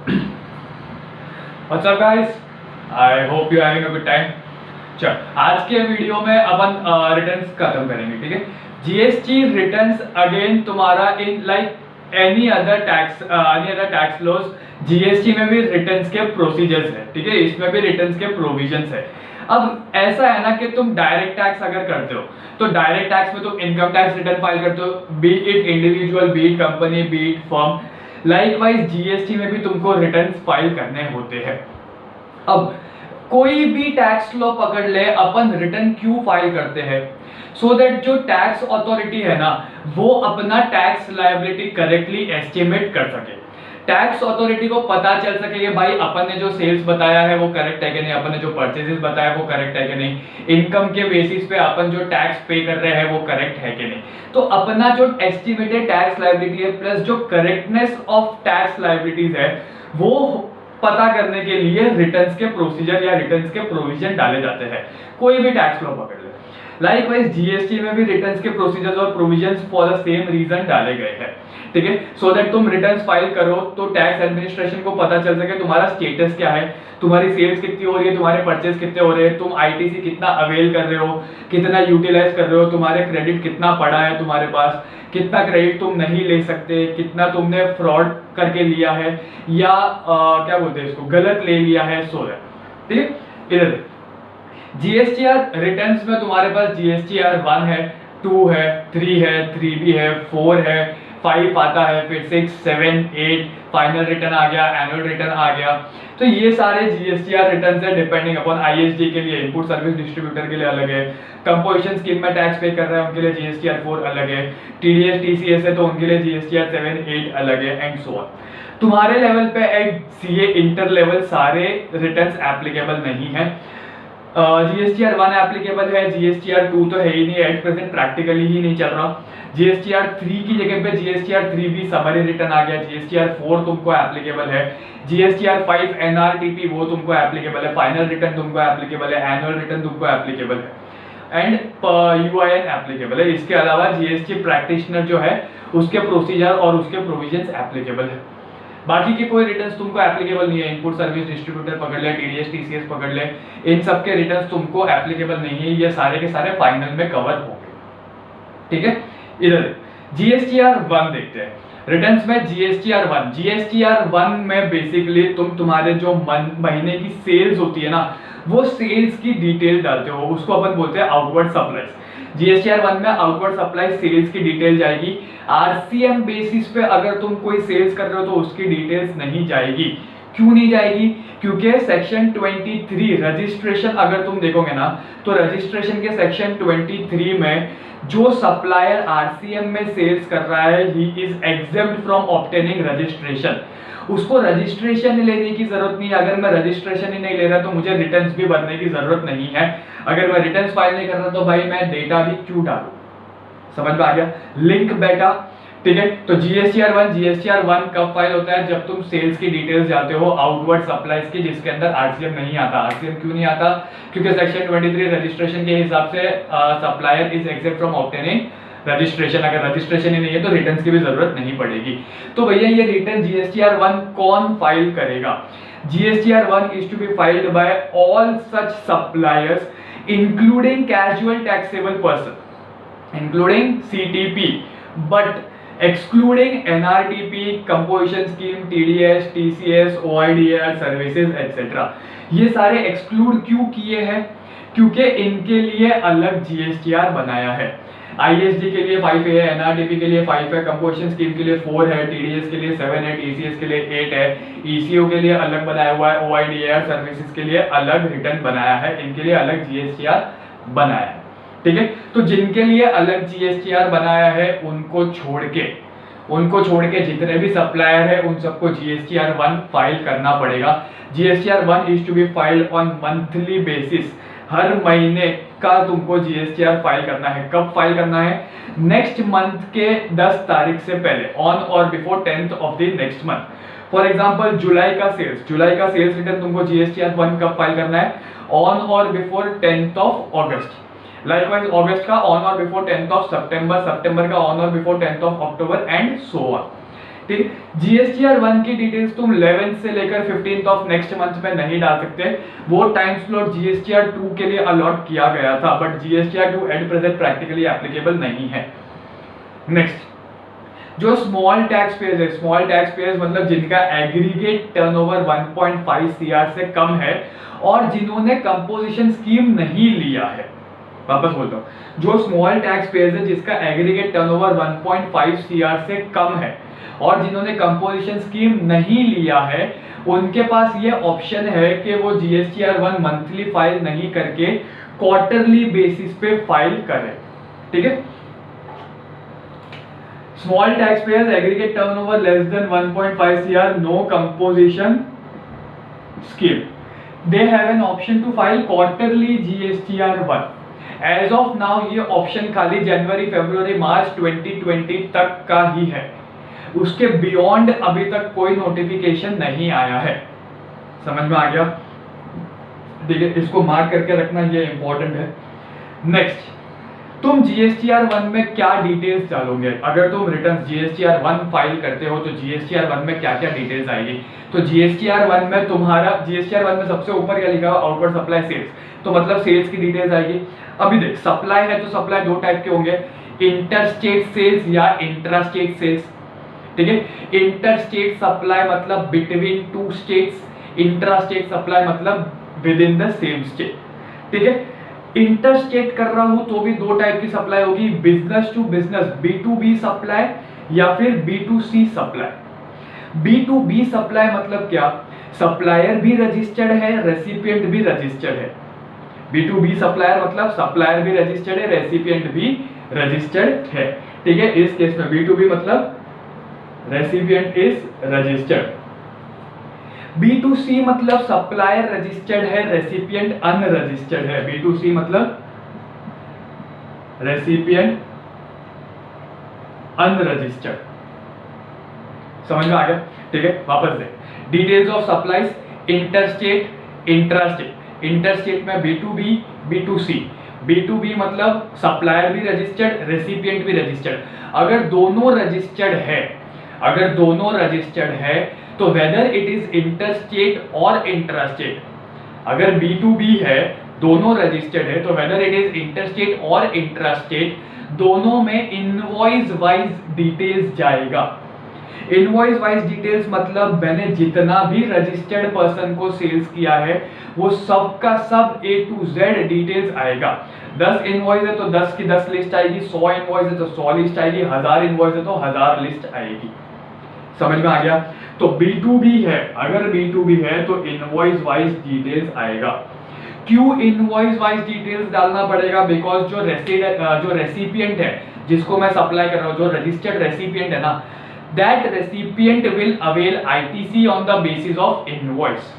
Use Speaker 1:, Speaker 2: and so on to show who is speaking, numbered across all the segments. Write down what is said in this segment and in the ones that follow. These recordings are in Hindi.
Speaker 1: What's up guys? I hope you are having a good time. चल आज के वीडियो में अपन रिटर्न्स खत्म करेंगे, ठीक है। जीएसटी रिटर्न्स अगेन तुम्हारा in like any other tax laws, GST में भी रिटर्न्स के प्रोसीजर्स है, ठीक है। इसमें भी रिटर्न्स के प्रोविजंस है। अब ऐसा है ना कि तुम डायरेक्ट टैक्स अगर करते हो तो डायरेक्ट टैक्स में तुम इनकम टैक्स रिटर्न फाइल करते हो, B it individual, B it company, B it firm. Likewise GST में भी तुमको रिटर्न्स फाइल करने होते हैं। अब कोई भी टैक्स लॉ पकड़ ले, अपन रिटर्न क्यों फाइल करते हैं? सो दैट जो टैक्स अथॉरिटी है ना, वो अपना टैक्स लायबिलिटी करेक्टली एस्टिमेट कर सके। टैक्स अथॉरिटी को पता चल सके कि भाई अपन ने जो सेल्स बताया है वो करेक्ट है कि नहीं, अपन ने जो परचेजेस बताया वो करेक्ट है कि नहीं, इनकम के बेसिस पे अपन जो टैक्स पे कर रहे हैं वो करेक्ट है कि नहीं। तो अपना जो एस्टिमेटेड टैक्स लायबिलिटी है प्लस जो करेक्टनेस ऑफ टैक्स लायबिलिटीज है वो पता करने के लिए रिटर्न्स के प्रोसीजर या रिटर्न्स के प्रोविजन डाले जाते हैं। कोई भी टैक्स लॉ पकड़ ले। लाइकवाइज जीएसटी में भी रिटर्न्स के प्रोसीजर्स और provisions for the same reason डाले गए हैं, ठीक है। सो दैट तुम रिटर्न्स फाइल करो तो टैक्स एडमिनिस्ट्रेशन को पता चल सके तुम्हारा स्टेटस क्या है, तुम्हारी सेल्स कितनी हो रही है, तुम्हारे परचेज कितने हो रहे हैं, तुम आईटीसी कितना अवेल कर रहे हो, कितना यूटिलाइज कर रहे हो, तुम्हारे क्रेडिट कितना पड़ा है तुम्हारे पास, कितना क्रेडिट तुम नहीं ले सकते, कितना तुमने फ्रॉड करके लिया है या क्या बोलते हैं इसको, गलत ले लिया है, सो दैट, ठीक है। इधर जीएसटीआर रिटर्न्स में तुम्हारे पास जीएसटीआर 1 है, 2 है, 3 है, 3B है, 4 है, 5 आता है, फिर 6, 7, 8 फाइनल रिटर्न आ गया, एनुअल रिटर्न आ गया। तो ये सारे जीएसटीआर रिटर्न्स है डिपेंडिंग अपॉन आईएसडी के लिए, इनपुट सर्विस डिस्ट्रीब्यूटर के लिए अलग है, कंपोजिशन स्कीम में टैक्स पे कर रहे हैं उनके लिए जीएसटीआर 4 अलग है, टीडीएस टीसीएस है तो उनके लिए जीएसटीआर 7, 8 अलग है एंड सो ऑन। तुम्हारे लेवल पे एट सीए इंटर लेवल सारे रिटर्न्स एप्लीकेबल नहीं है। जीएसटीआर 1 एप्लीकेबल है, जीएसटीआर 2 तो है ही नहीं, एट प्रेजेंट प्रैक्टिकली ही नहीं चल रहा। जीएसटीआर 3 की जगह पे जीएसटीआर 3B समरी रिटर्न आ गया, जीएसटीआर 4 तुमको एप्लीकेबल है, जीएसटीआर 5 एनआरटीपी वो तुमको एप्लीकेबल है, फाइनल रिटर्न तुमको एप्लीकेबल है, एनुअल रिटर्न तुमको एप्लीकेबल है एंड यूआईएन एप्लीकेबल है। इसके अलावा जीएसटी प्रैक्टिशनर जो है उसके प्रोसीजर और उसके प्रोविजंस एप्लीकेबल है। बाकी के कोई रिटर्न्स तुमको एप्लीकेबल नहीं है। इनपुट सर्विस डिस्ट्रीब्यूटर पकड़ ले, टीडीएस टीसीएस पकड़ ले, इन सब के रिटर्न्स तुमको एप्लीकेबल नहीं है। ये सारे के सारे फाइनल में कवर होंगे, ठीक है। इधर जीएसटीआर 1 देखते हैं। रिटर्न्स में जीएसटीआर 1 में बेसिकली तुम तुम्हारे जो महीने की सेल्स होती है ना, वो सेल्स की डिटेल डालते हो, उसको अपन बोलते हैं आउटवर्ड सप्लाईज। जीएसटीआर 1 में आउटवर्ड सप्लाई सेल्स की डिटेल जाएगी। आरसीएम बेसिस पे अगर तुम कोई सेल्स कर रहे हो तो उसकी डिटेल्स नहीं जाएगी। क्यों नहीं जाएगी? क्योंकि सेक्शन 23 रजिस्ट्रेशन अगर तुम देखोगे ना तो रजिस्ट्रेशन के सेक्शन 23 में जो सप्लायर आरसीएम में सेल्स कर रहा है he is exempt from obtaining registration. उसको रजिस्ट्रेशन लेने की जरूरत नहीं है। अगर मैं रजिस्ट्रेशन ही नहीं ले रहा तो मुझे रिटर्न्स भी भरने की जरूरत नहीं है। अगर मैं रिटर्न्स फाइल नहीं कर रहा तो भाई मैं डेटा भी क्यों डालूं? समझ में आ गया लिंक बेटा, ठीक है। तो जीएसटीआर 1 कब फाइल होता है? जब तुम सेल्स की डिटेल्स जाते हो आउटवर्ड सप्लाईज की, जिसके अंदर आरसीएम नहीं आता। आरसीएम क्यों नहीं आता? क्योंकि सेक्शन 23 रजिस्ट्रेशन के हिसाब से supplier is except from obtaining registration. अगर रजिस्ट्रेशन ही नहीं है तो रिटर्न्स की भी जरूरत नहीं पड़ेगी। तो भैया ये रिटर्न जीएसटीआर 1 कौन फाइल करेगा? GSTR 1 is to be filed by all such suppliers including casual taxable person, including CTP, but excluding NRTP, composition scheme, TDS, TCS, OIDR services etc. ये सारे एक्सक्लूड क्यों किए हैं? क्योंकि इनके लिए अलग जीएसटीआर बनाया है। आईएसडी के लिए 5 है, एनआरटीपी के लिए 5 है, कंपोजिशन स्कीम के लिए 4 है, टीडीएस के लिए 7 है, टीसीएस के लिए 8 है, ईसीओ के लिए अलग बनाया हुआ है, ओआईडीआर सर्विसेज के लिए अलग रिटर्न बनाया है, इनके लिए अलग जीएसटीआर बनाया है, ठीक है। तो जिनके लिए अलग जीएसटीआर बनाया है उनको छोड़ के जितने भी सप्लायर है उन सबको जीएसटीआर 1 फाइल करना पड़ेगा। GSTR 1 is to be filed on monthly basis. हर महीने का तुमको जीएसटीआर फाइल करना है। कब फाइल करना है? नेक्स्ट मंथ के 10 तारीख से पहले, ऑन और before 10th of the next month. For example जुलाई का सेल्स रिटर्न तुमको जीएसटीआर 1 कब फाइल करना है? ऑन और before 10th of August. Likewise अगस्त का ऑन और बिफोर 10th ऑफ सितंबर का ऑन और before 10th of October and so on. ठीक है। जीएसटीआर 1 की डिटेल्स तुम 11 से लेकर 15 ऑफ नेक्स्ट मंथ में नहीं डाल सकते, वो टाइम स्लॉट जीएसटीआर 2 के लिए अलॉट किया गया था, but GSTR 2 at present practically applicable नहीं है। नेक्स्ट, जो स्मॉल टैक्स पेयर्स है, स्मॉल टैक्स पेयर्स मतलब जिनका एग्रीगेट टर्नओवर 1.5 सीआर से कम है और जिन्होंने कंपोजिशन स्कीम नहीं लिया है, वापस बोलता हूँ, जो स्मॉल टैक्स पेयर्स है जिसका एग्रीगेट टर्नओवर 1.5 सीआर से कम है और जिन्होंने कंपोजिशन स्कीम नहीं लिया है, उनके पास ये ऑप्शन है कि वो जीएसटीआर 1 मंथली फाइल नहीं करके क्वार्टरली बेसिस पे फाइल करें। ठीक है। Small taxpayers aggregate turnover less than 1.5 CR, no composition scheme. They have an option to file quarterly GSTR 1. As of now ये ऑप्शन खाली जनवरी, फरवरी, मार्च 2020 तक का ही है, उसके बियॉन्ड अभी तक कोई नोटिफिकेशन नहीं आया है। समझ में आ गया? ठीक है, इसको मार्क करके रखना, ये इंपॉर्टेंट है। नेक्स्ट, तुम जीएसटीआर 1 में क्या डिटेल्स डालोगे? अगर तुम रिटर्न जीएसटीआर 1 फाइल करते हो तो जीएसटीआर 1 में क्या क्या डिटेल्स आएगी? तो जीएसटीआर 1 में तुम्हारा जीएसटीआर 1 में सबसे ऊपर क्या लिखा हुआ? आउटवर्ड सप्लाई सेल्स, तो मतलब सेल्स की डिटेल्स आएगी। अभी देख, सप्लाई है तो सप्लाई दो टाइप के होंगे, इंटरस्टेट सेल्स या इंट्रास्टेट सेल्स। ठीक है। इंटरस्टेट सप्लाई मतलब between two states, intrastate supply मतलब within the same state. ठीक है। इंटरस्टेट कर रहा हूं तो भी दो टाइप की सप्लाई होगी, business to business B2B supply या फिर B2C सप्लाई। B2B सप्लाई मतलब क्या? सप्लायर भी रजिस्टर्ड है, रेसिपिएंट भी रजिस्टर्ड है। B2B सप्लायर मतलब सप्लायर भी रजिस्टर्ड है, रेसिपिएंट भी रजिस्टर्ड है। ठीक है। इस केस में B2B मतलब रेसिपिएंट इज रजिस्टर्ड। B2C मतलब सप्लायर रजिस्टर्ड है, रेसिपिएंट अनरजिस्टर्ड है। B2C मतलब रेसिपिएंट अनरजिस्टर्ड। समझ में आ गया? ठीक है। वापस से details of supplies, interstate, intrastate. Interstate में B2B, B2C। B2B मतलब सप्लायर भी रजिस्टर्ड, रेसिपिएंट भी रजिस्टर्ड। अगर दोनों रजिस्टर्ड है तो वेदर इट इज इंटरस्टेट और इंट्रास्टेट, अगर B2B है दोनों रजिस्टर्ड है तो वेदर इट इज इंटरस्टेट और इंट्रास्टेट, दोनों में इनवॉइस वाइज डिटेल्स जाएगा। इनवॉइस वाइज डिटेल्स मतलब मैंने जितना भी रजिस्टर्ड पर्सन को सेल्स किया है वो सब का सब A to Z डिटेल्स आएगा। 10 इनवॉइस है तो 10 की 10 लिस्ट आएगी, 100 इनवॉइस है तो 100 लिस्ट आएगी, 1000 इनवॉइस है तो 1000 लिस्ट आएगी। समझ में आ गया? तो B2B है, अगर B2B है तो इनवॉइस वाइज डिटेल्स आएगा। क्यों इनवॉइस वाइज डिटेल्स डालना पड़ेगा? बिकॉज जो रेसिपिएंट है जिसको मैं सप्लाई कर रहा हूँ, जो रजिस्टर्ड रेसिपिएंट है ना, that recipient will avail ITC on the basis of invoice.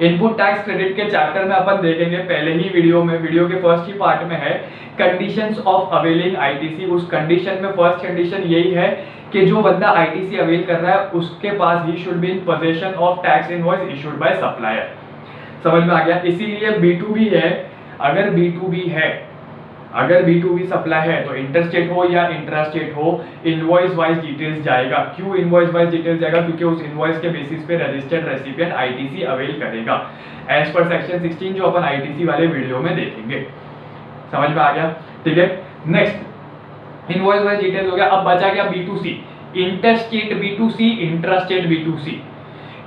Speaker 1: Input tax credit के चैप्टर में अपन देखेंगे, पहले ही वीडियो के फर्स्ट ही पार्ट में है कंडीशंस ऑफ अवेलिंग ITC। उस कंडीशन में फर्स्ट कंडीशन यही है कि जो बंदा ITC अवेल कर रहा है उसके पास ही should be in position of tax invoice issued by supplier. समझ में आ गया? इसीलिए B2B है, अगर B2B सप्लाई है तो इंटरस्टेट हो या इंट्रास्टेट हो, इनवॉइस वाइज डिटेल्स जाएगा। क्यों इनवॉइस वाइज डिटेल्स जाएगा? क्योंकि उस इनवॉइस के बेसिस पे रजिस्टर्ड रेसिपिएंट ITC अवेल करेगा एज पर सेक्शन 16 जो अपन ITC वाले वीडियो में देखेंगे। समझ में आ गया? ठीक है। नेक्स्ट, इनवॉइस वाइज डिटेल्स हो गया। अब बचा गया B2C, interstate B2C, intrastate B2C।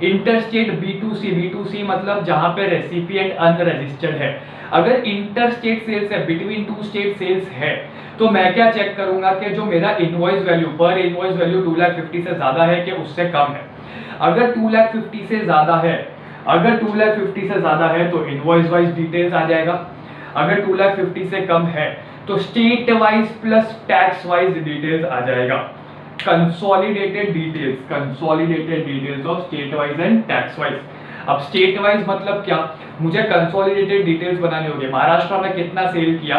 Speaker 1: Interstate B2C मतलब जहां पे रेसिपिएंट अनरजिस्टर्ड है। अगर इंटरस्टेट सेल्स है, बिटवीन टू स्टेट सेल्स है, तो मैं क्या चेक करूंगा कि जो मेरा इनवॉइस वैल्यू पर इनवॉइस वैल्यू 2,50,000 से ज्यादा है कि उससे कम है। अगर 2,50,000 से ज्यादा है तो इनवॉइस वाइज डिटेल्स आ जाएगा। अगर 2,50,000 से कम है तो state wise plus tax wise details आ जाएगा। Consolidated details of state wise and tax wise. अब स्टेट वाइज मतलब क्या? मुझे कंसोलिडेटेड डिटेल्स बनानी होगी। महाराष्ट्र में कितना सेल किया,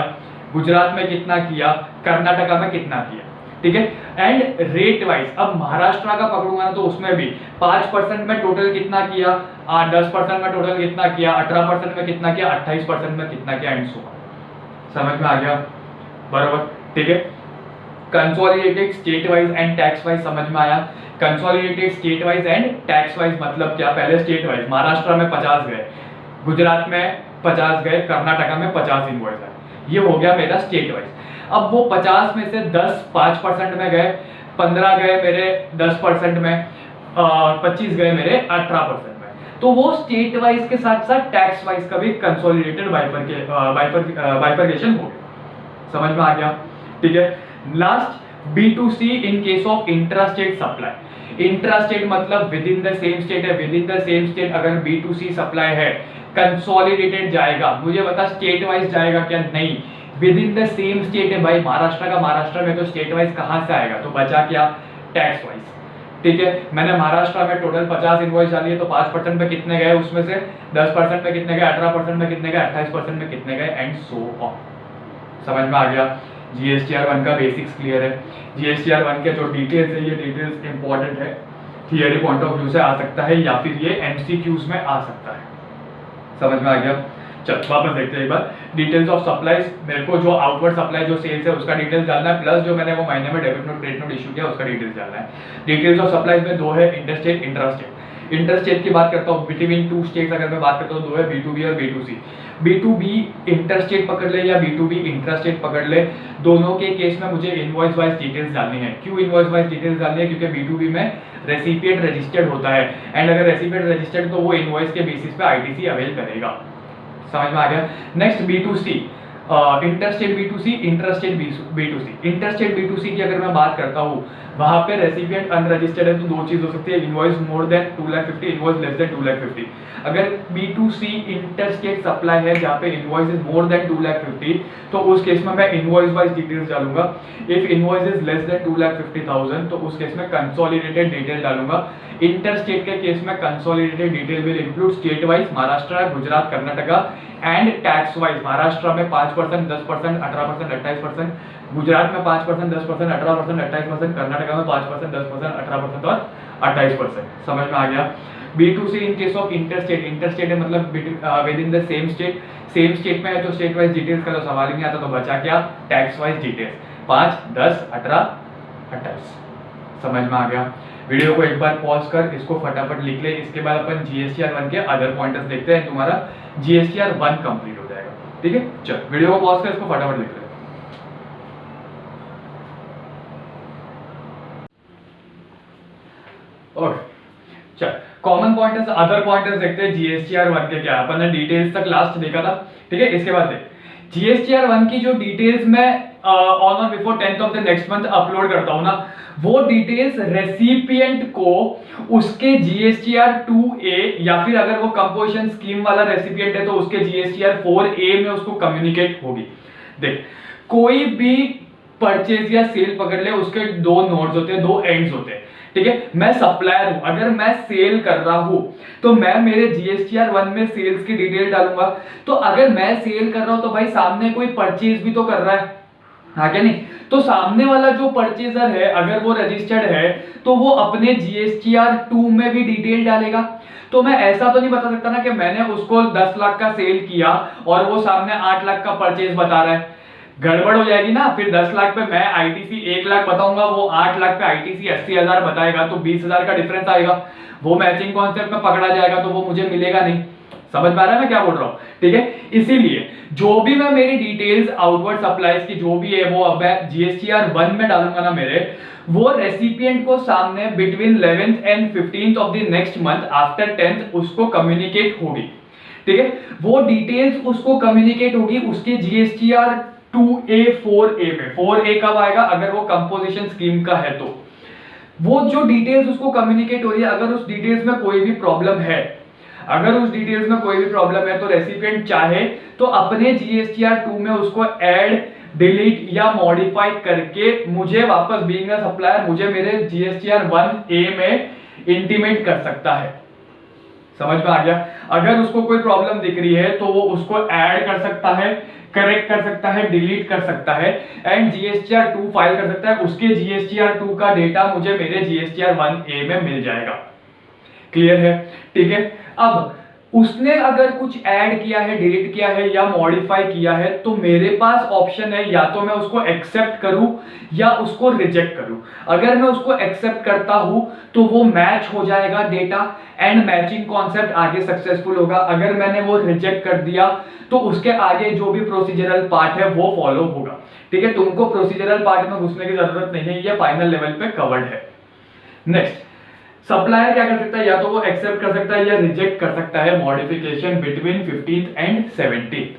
Speaker 1: गुजरात में कितना किया, कर्नाटका में कितना किया। ठीक है। एंड रेट वाइज, अब महाराष्ट्र का पकड़ूंगा ना तो उसमें भी 5% में टोटल कितना किया, 10% में टोटल कितना किया, 18% में कितना किया, 28% में कितना किया, एंड सो। समझ में आ गया? बराबर। ठीक है। Consolidated state wise and tax wise समझ में आया। Consolidated state wise and tax wise मतलब क्या, पहले स्टेट वाइज महाराष्ट्र में 50 गए, गुजरात में 50 गए, कर्नाटका में 50 इनवॉइस है, ये हो गया मेरा स्टेट वाइज। अब वो 50 में से 10 5% में गए, 15 गए मेरे 10% में, 25 गए मेरे 18% में। तो वो स्टेट वाइज के साथ साथ टैक्स वाइज का भी कंसोलिडेटेड बाइफरकेशन हो गया। समझ में आ गया? ठीक है। Last B2C in case of intra state supply. Intra state मतलब within the same state है, within the same state अगर B2C सप्लाई है कंसोलिडेटेड जाएगा। मुझे बता स्टेट वाइज जाएगा क्या? नहीं, with in the same state है भाई। महाराष्ट्र का महाराष्ट्र में, तो स्टेट वाइज कहां से आएगा? तो बचा क्या? Tax wise. ठीक है, मैंने महाराष्ट्र में टोटल 50 इनवॉइस डाली है, तो 5% पे कितने गए, उसमें से 10% पे कितने गए, 18% में कितने गए, 28% में कितने गए, एंड सो ऑन। समझ में आ गया? GSTR1 का बेसिक्स क्लियर है। GSTR1 के जो डिटेल्स है, ये डिटेल्स इंपॉर्टेंट है, थियरी पॉइंट ऑफ व्यू से आ सकता है या फिर ये MCQs में आ सकता है। समझ में आ गया? चल वापस देखते हैं एक बार। डिटेल्स ऑफ सप्लाईज, मेरे को जो आउटवर्ड सप्लाई जो सेल्स है उसका डिटेल्स डालना है, प्लस जो मैंने वो महीने में debit note credit note issue किया उसका डिटेल्स डालना है। डिटेल्स ऑफ सप्लाईज में दो है, इंटरस्टेट इंट्रास्टेट। इंटरस्टेट की बात करता हूँ, बिटवीन टू स्टेट्स अगर मैं बात करता हूँ, दो है, B2B और B2C। B2B इंटरस्टेट पकड़ ले या B2B इंट्रास्टेट पकड़ ले, दोनों के केस में मुझे इनवॉइस वाइज डिटेल्स डालनी है। क्यों इनवॉइस वाइज डिटेल्स डालनी है? क्योंकि B2B में रेसिपिएंट रजिस्टर्ड होता है, एंड अगर रेसिपिएंट रजिस्टर्ड तो वो इनवॉइस के बेसिस पे ITC अवेल करेगा। समझ में आ गया? Next B2C, interstate B2C, interstate B2C। Interstate B2C की अगर मैं बात करता हूँ, वहां पे रेसिपिएंट अनरजिस्टर्ड है तो दो चीज हो सकती है, invoice more than 2,50,000, invoice less than 2,50,000। अगर B2C इंटरस्टेट सप्लाई है जहाँ पे इनवॉइस इज मोर देन 2,50,000, तो उस केस में मैं इनवॉइस वाइज डिटेल्स डालूंगा। If invoice is less then 2,50,000 तो उस केस में कंसोलिडेटेड डिटेल डालूंगा। इंटरस्टेट के केस में consolidated detail will include state wise Maharashtra, Gujarat, Karnataka, and tax wise Maharashtra में 5%, 10%, 18%, 28%, गुजरात में 5%, 10%, 18%, 28%, कर्नाटका में 5%, 10%, 18% और 28%। समझ में आ गया? B2C in case of interstate, interstate है मतलब within the same state, same state में है तो स्टेट वाइज डिटेल्स का तो सवाल ही नहीं आता, तो बचा क्या? Tax wise details 5, 10, 18, 28। समझ में आ गया? वीडियो को एक बार पॉज कर इसको फटाफट लिख ले, इसके बाद अपन GSTR1 के अदर पॉइंटर्स देखते हैं, तुम्हारा GSTR1 कंप्लीट हो जाएगा। ठीक है, चल वीडियो को पॉज कर इसको फटाफट लिख ले। ओके चल, कॉमन पॉइंटर्स, अदर पॉइंटर्स देखते हैं GSTR1 के क्या। अपन ने डिटेल्स तक लास्ट देखा था, ठीक है। इसके बाद देख GSTR1 की जो डिटेल्स मैं ऑन और before 10th of the next month upload करता हूं ना, वो डिटेल्स रेसिपिएंट को उसके GSTR2A या फिर अगर वो कंपोजिशन स्कीम वाला रेसिपिएंट है तो उसके GSTR4A में उसको कम्युनिकेट होगी। देख, कोई भी परचेज या सेल पकड़ ले, उसके दो नोड्स होते हैं, दो एंड्स होते हैं, ठीक है। मैं सप्लायर हूं, अगर मैं सेल कर रहा हूं तो मैं मेरे GSTR1 में सेल्स की डिटेल डालूंगा। तो अगर मैं सेल कर रहा हूं तो भाई सामने कोई परचेज भी तो कर रहा है, हाँ क्या नहीं? तो सामने वाला जो परचेजर है अगर वो रजिस्टर्ड है तो वो अपने GSTR2 में भी डिटेल डालेगा। तो मैं ऐसा तो नहीं बता सकता ना कि मैंने उसको 10 लाख का सेल किया और वो सामने 8 लाख का परचेज बता रहा है, गड़बड़ हो जाएगी ना। फिर 10 लाख पे मैं ITC 1 लाख बताऊंगा, वो 8 लाख पे ITC 80,000 बताएगा, तो 20,000 का डिफरेंस आएगा, वो मैचिंग कॉन्सेप्ट में पकड़ा जाएगा, तो वो मुझे मिलेगा नहीं। समझ में आ रहा है मैं क्या बोल रहा हूँ? ठीक है, इसीलिए जो भी मैं मेरी डिटेल्स आउटवर्ड सप्लाईज की जो भी है वो अब मैं GSTR1 में डालूंगा ना मेरे, वो रेसिपिएंट को सामने between 11th and 15th of the next month after 10th उसको कम्युनिकेट होगी। ठीक है, वो डिटेल्स उसको कम्युनिकेट होगी उसके GSTR2A 4A में। 4A कब आएगा? अगर वो कंपोजिशन स्कीम का है तो वो जो डिटेल्स उसको कम्युनिकेट हो रही है, अगर उस डिटेल्स में कोई भी प्रॉब्लम है, अगर उस डिटेल्स में कोई भी प्रॉब्लम है तो रेसिपिएंट चाहे तो अपने GSTR2 में उसको ऐड, डिलीट या मॉडिफाई करके मुझे वापस बीइंग अ सप्लायर मुझे मेरे GSTR1A में इंटीमेट कर सकता है। समझ में आ गया? अगर उसको कोई प्रॉब्लम दिख रही है तो वो उसको ऐड कर सकता है, करेक्ट कर सकता है, डिलीट कर सकता है एंड GSTR2 फाइल कर सकता है। उसके GSTR2 का डेटा मुझे मेरे GSTR1A में मिल जाएगा। क्लियर है? ठीक है। अब उसने अगर कुछ ऐड किया है, डिलीट किया है या मॉडिफाई किया है, तो मेरे पास ऑप्शन है या तो मैं उसको एक्सेप्ट करूं या उसको रिजेक्ट करूं। अगर मैं उसको एक्सेप्ट करता हूं तो वो मैच हो जाएगा डेटा एंड मैचिंग कॉन्सेप्ट आगे सक्सेसफुल होगा। अगर मैंने वो रिजेक्ट कर दिया तो उसके आगे जो भी प्रोसीजरल पार्ट है वो फॉलो होगा। ठीक है, तुमको प्रोसीजरल पार्ट में घुसने की जरूरत नहीं है, ये फाइनल लेवल पे कवर्ड है। नेक्स्ट, सप्लायर क्या कर सकता है, या तो वो एक्सेप्ट कर सकता है या रिजेक्ट कर सकता है modification between 15th and 17th।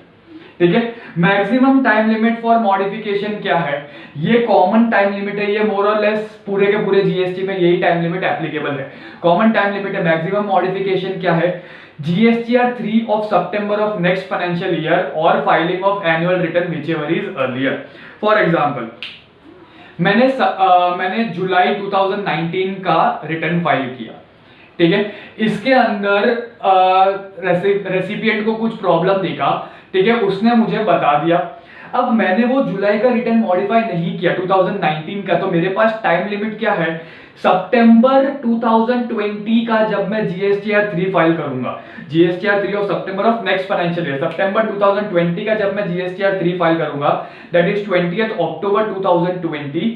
Speaker 1: ठीक है, maximum time limit for modification क्या है, ये कॉमन टाइम लिमिट है, ये मोर और लेस पूरे के पूरे जीएसटी में यही टाइम लिमिट एप्लीकेबल है, कॉमन टाइम लिमिट है। मैक्सिमम मॉडिफिकेशन क्या है, GSTR 3 of September of next financial year और filing of annual return whichever is earlier. For example, मैंने जुलाई 2019 का रिटर्न फाइल किया। ठीक है, इसके अंदर रेसिपिएंट को कुछ प्रॉब्लम दिखा। ठीक है, उसने मुझे बता दिया। अब मैंने वो जुलाई का रिटर्न मॉडिफाई नहीं किया 2019 का, तो मेरे पास टाइम लिमिट क्या है, सितंबर 2020 का, जब मैं जीएसटीआर 3 फाइल करूंगा। GSTR 3 of September of next financial year, सितंबर 2020 का जब मैं जीएसटीआर 3 फाइल करूंगा, दैट इज 20th अक्टूबर 2020,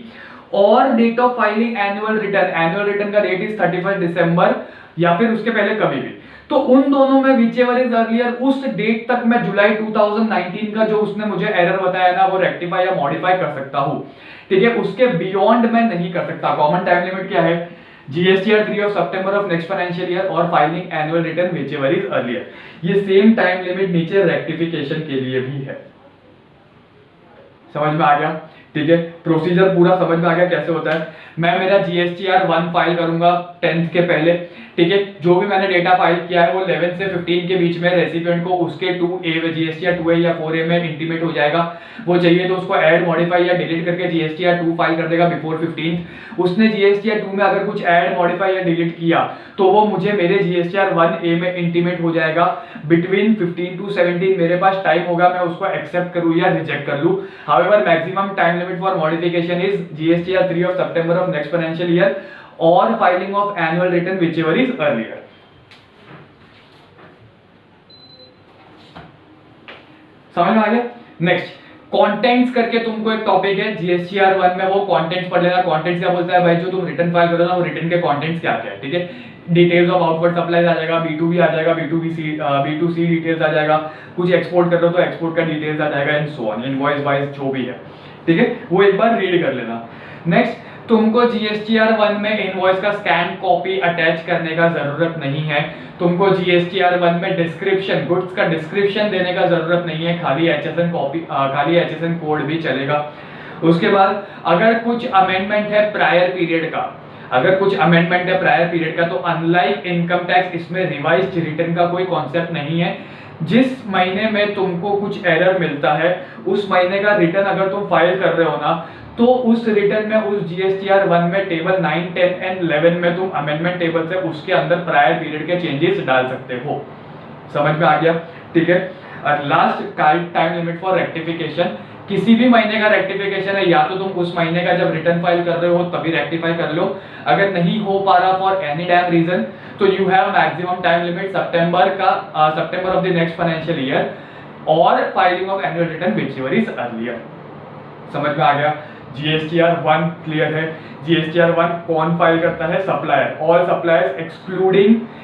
Speaker 1: और date of filing annual return का डेट इज 31 दिसंबर या फिर उसके पहले कभी भी। तो उन दोनों में व्हिचएवर इज अर्लियर, उस डेट तक मैं जुलाई 2019 का जो उसने मुझे एरर बताया ना, वो रेक्टिफाई या मॉडिफाई कर सकता हूं। ठीक है, उसके बियॉन्ड मैं नहीं कर सकता। कॉमन टाइम लिमिट क्या है, GSTR 3 of September of next financial year और filing annual return whichever is earlier. ये सेम टाइम लिमिट नीचे रेक्टिफिकेशन के लिए भी है। समझ में आ गया? ठीक है, प्रोसीजर पूरा समझ में आ गया कैसे होता है। मैं मेरा जीएसटीआर 1 फाइल करूंगा 10th के पहले। ठीक है, जो भी मैंने डेटा फाइल किया है वो 11 से 15 के बीच में रेसिपिएंट को उसके 2A में जीएसटीआर 2A या 4A में इंटीमेट हो जाएगा। वो चाहिए तो उसको ऐड, मॉडिफाई या डिलीट करके जीएसटीआर 2 फाइल कर देगा बिफोर 15th। उसने जीएसटीआर 2 में अगर कुछ ऐड, मॉडिफाई या डिलीट किया तो वो मुझे मेरे जीएसटीआर 1A में इंटीमेट हो जाएगा बिटवीन 15 to 17। मेरे पास टाइम होगा, मैं उसको एक्सेप्ट करूं या रिजेक्ट कर लूं। However maximum time limit for modification is GSTR 3 of September of next financial year और filing of annual return whichever is earlier. समझ में आ गया? नेक्स्ट, कंटेंट्स करके तुमको एक टॉपिक है जीएसटीआर 1 में, वो कंटेंट्स पढ़ लेना। कंटेंट्स क्या बोलता है भाई, जो तुम रिटर्न फाइल करो ना, वो रिटर्न के कंटेंट्स क्या क्या है। ठीक है, डिटेल्स ऑफ आउटवर्ड सप्लाईज आ जाएगा, B2B आ जाएगा, B2C डिटेल्स आ जाएगा, कुछ एक्सपोर्ट कर रहे हो तो एक्सपोर्ट का डिटेल्स आ जाएगा, and so on, invoice wise जो भी है। ठीक है, वो एक बार रीड कर लेना। नेक्स्ट, तुमको जीएसटीआर 1 में इनवॉइस का स्कैन कॉपी अटैच करने का जरूरत नहीं है। तुमको जीएसटीआर 1 में डिस्क्रिप्शन, गुड्स का डिस्क्रिप्शन देने का जरूरत नहीं है, खाली एचएसएन कॉपी, खाली एचएसएन कोड भी चलेगा। उसके बाद अगर कुछ अमेंडमेंट है प्रायर पीरियड का, अगर कुछ अमेंडमेंट है प्रायर पीरियड का, तो अनलाइक इनकम टैक्स इसमें रिवाइज्ड रिटर्न का कोई कॉन्सेप्ट नहीं है। जिस महीने में तुमको कुछ एरर मिलता है, उस महीने का रिटर्न अगर तुम फाइल कर रहे हो ना, तो उस रिटर्न में, उस जीएसटीआर 1 में टेबल 9, 10 एंड 11 में तुम अमेंडमेंट टेबल से उसके अंदर प्रायर पीरियड के चेंजेस डाल सकते हो। समझ में आ गया? ठीक है, और last time limit for rectification, किसी भी महीने का रेक्टिफिकेशन है, या तो तुम उस महीने का जब रिटर्न फाइल कर रहे हो तभी रेक्टिफाई कर लो। अगर नहीं हो पा रहा फॉर एनी डैम रीजन, तो you have maximum time limit September of the next financial year और filing of annual return whichever is earlier. समझ में आ गया? जीएसटीआर 1 क्लियर है। जीएसटीआर 1 कौन फाइल करता है? Supplier. All suppliers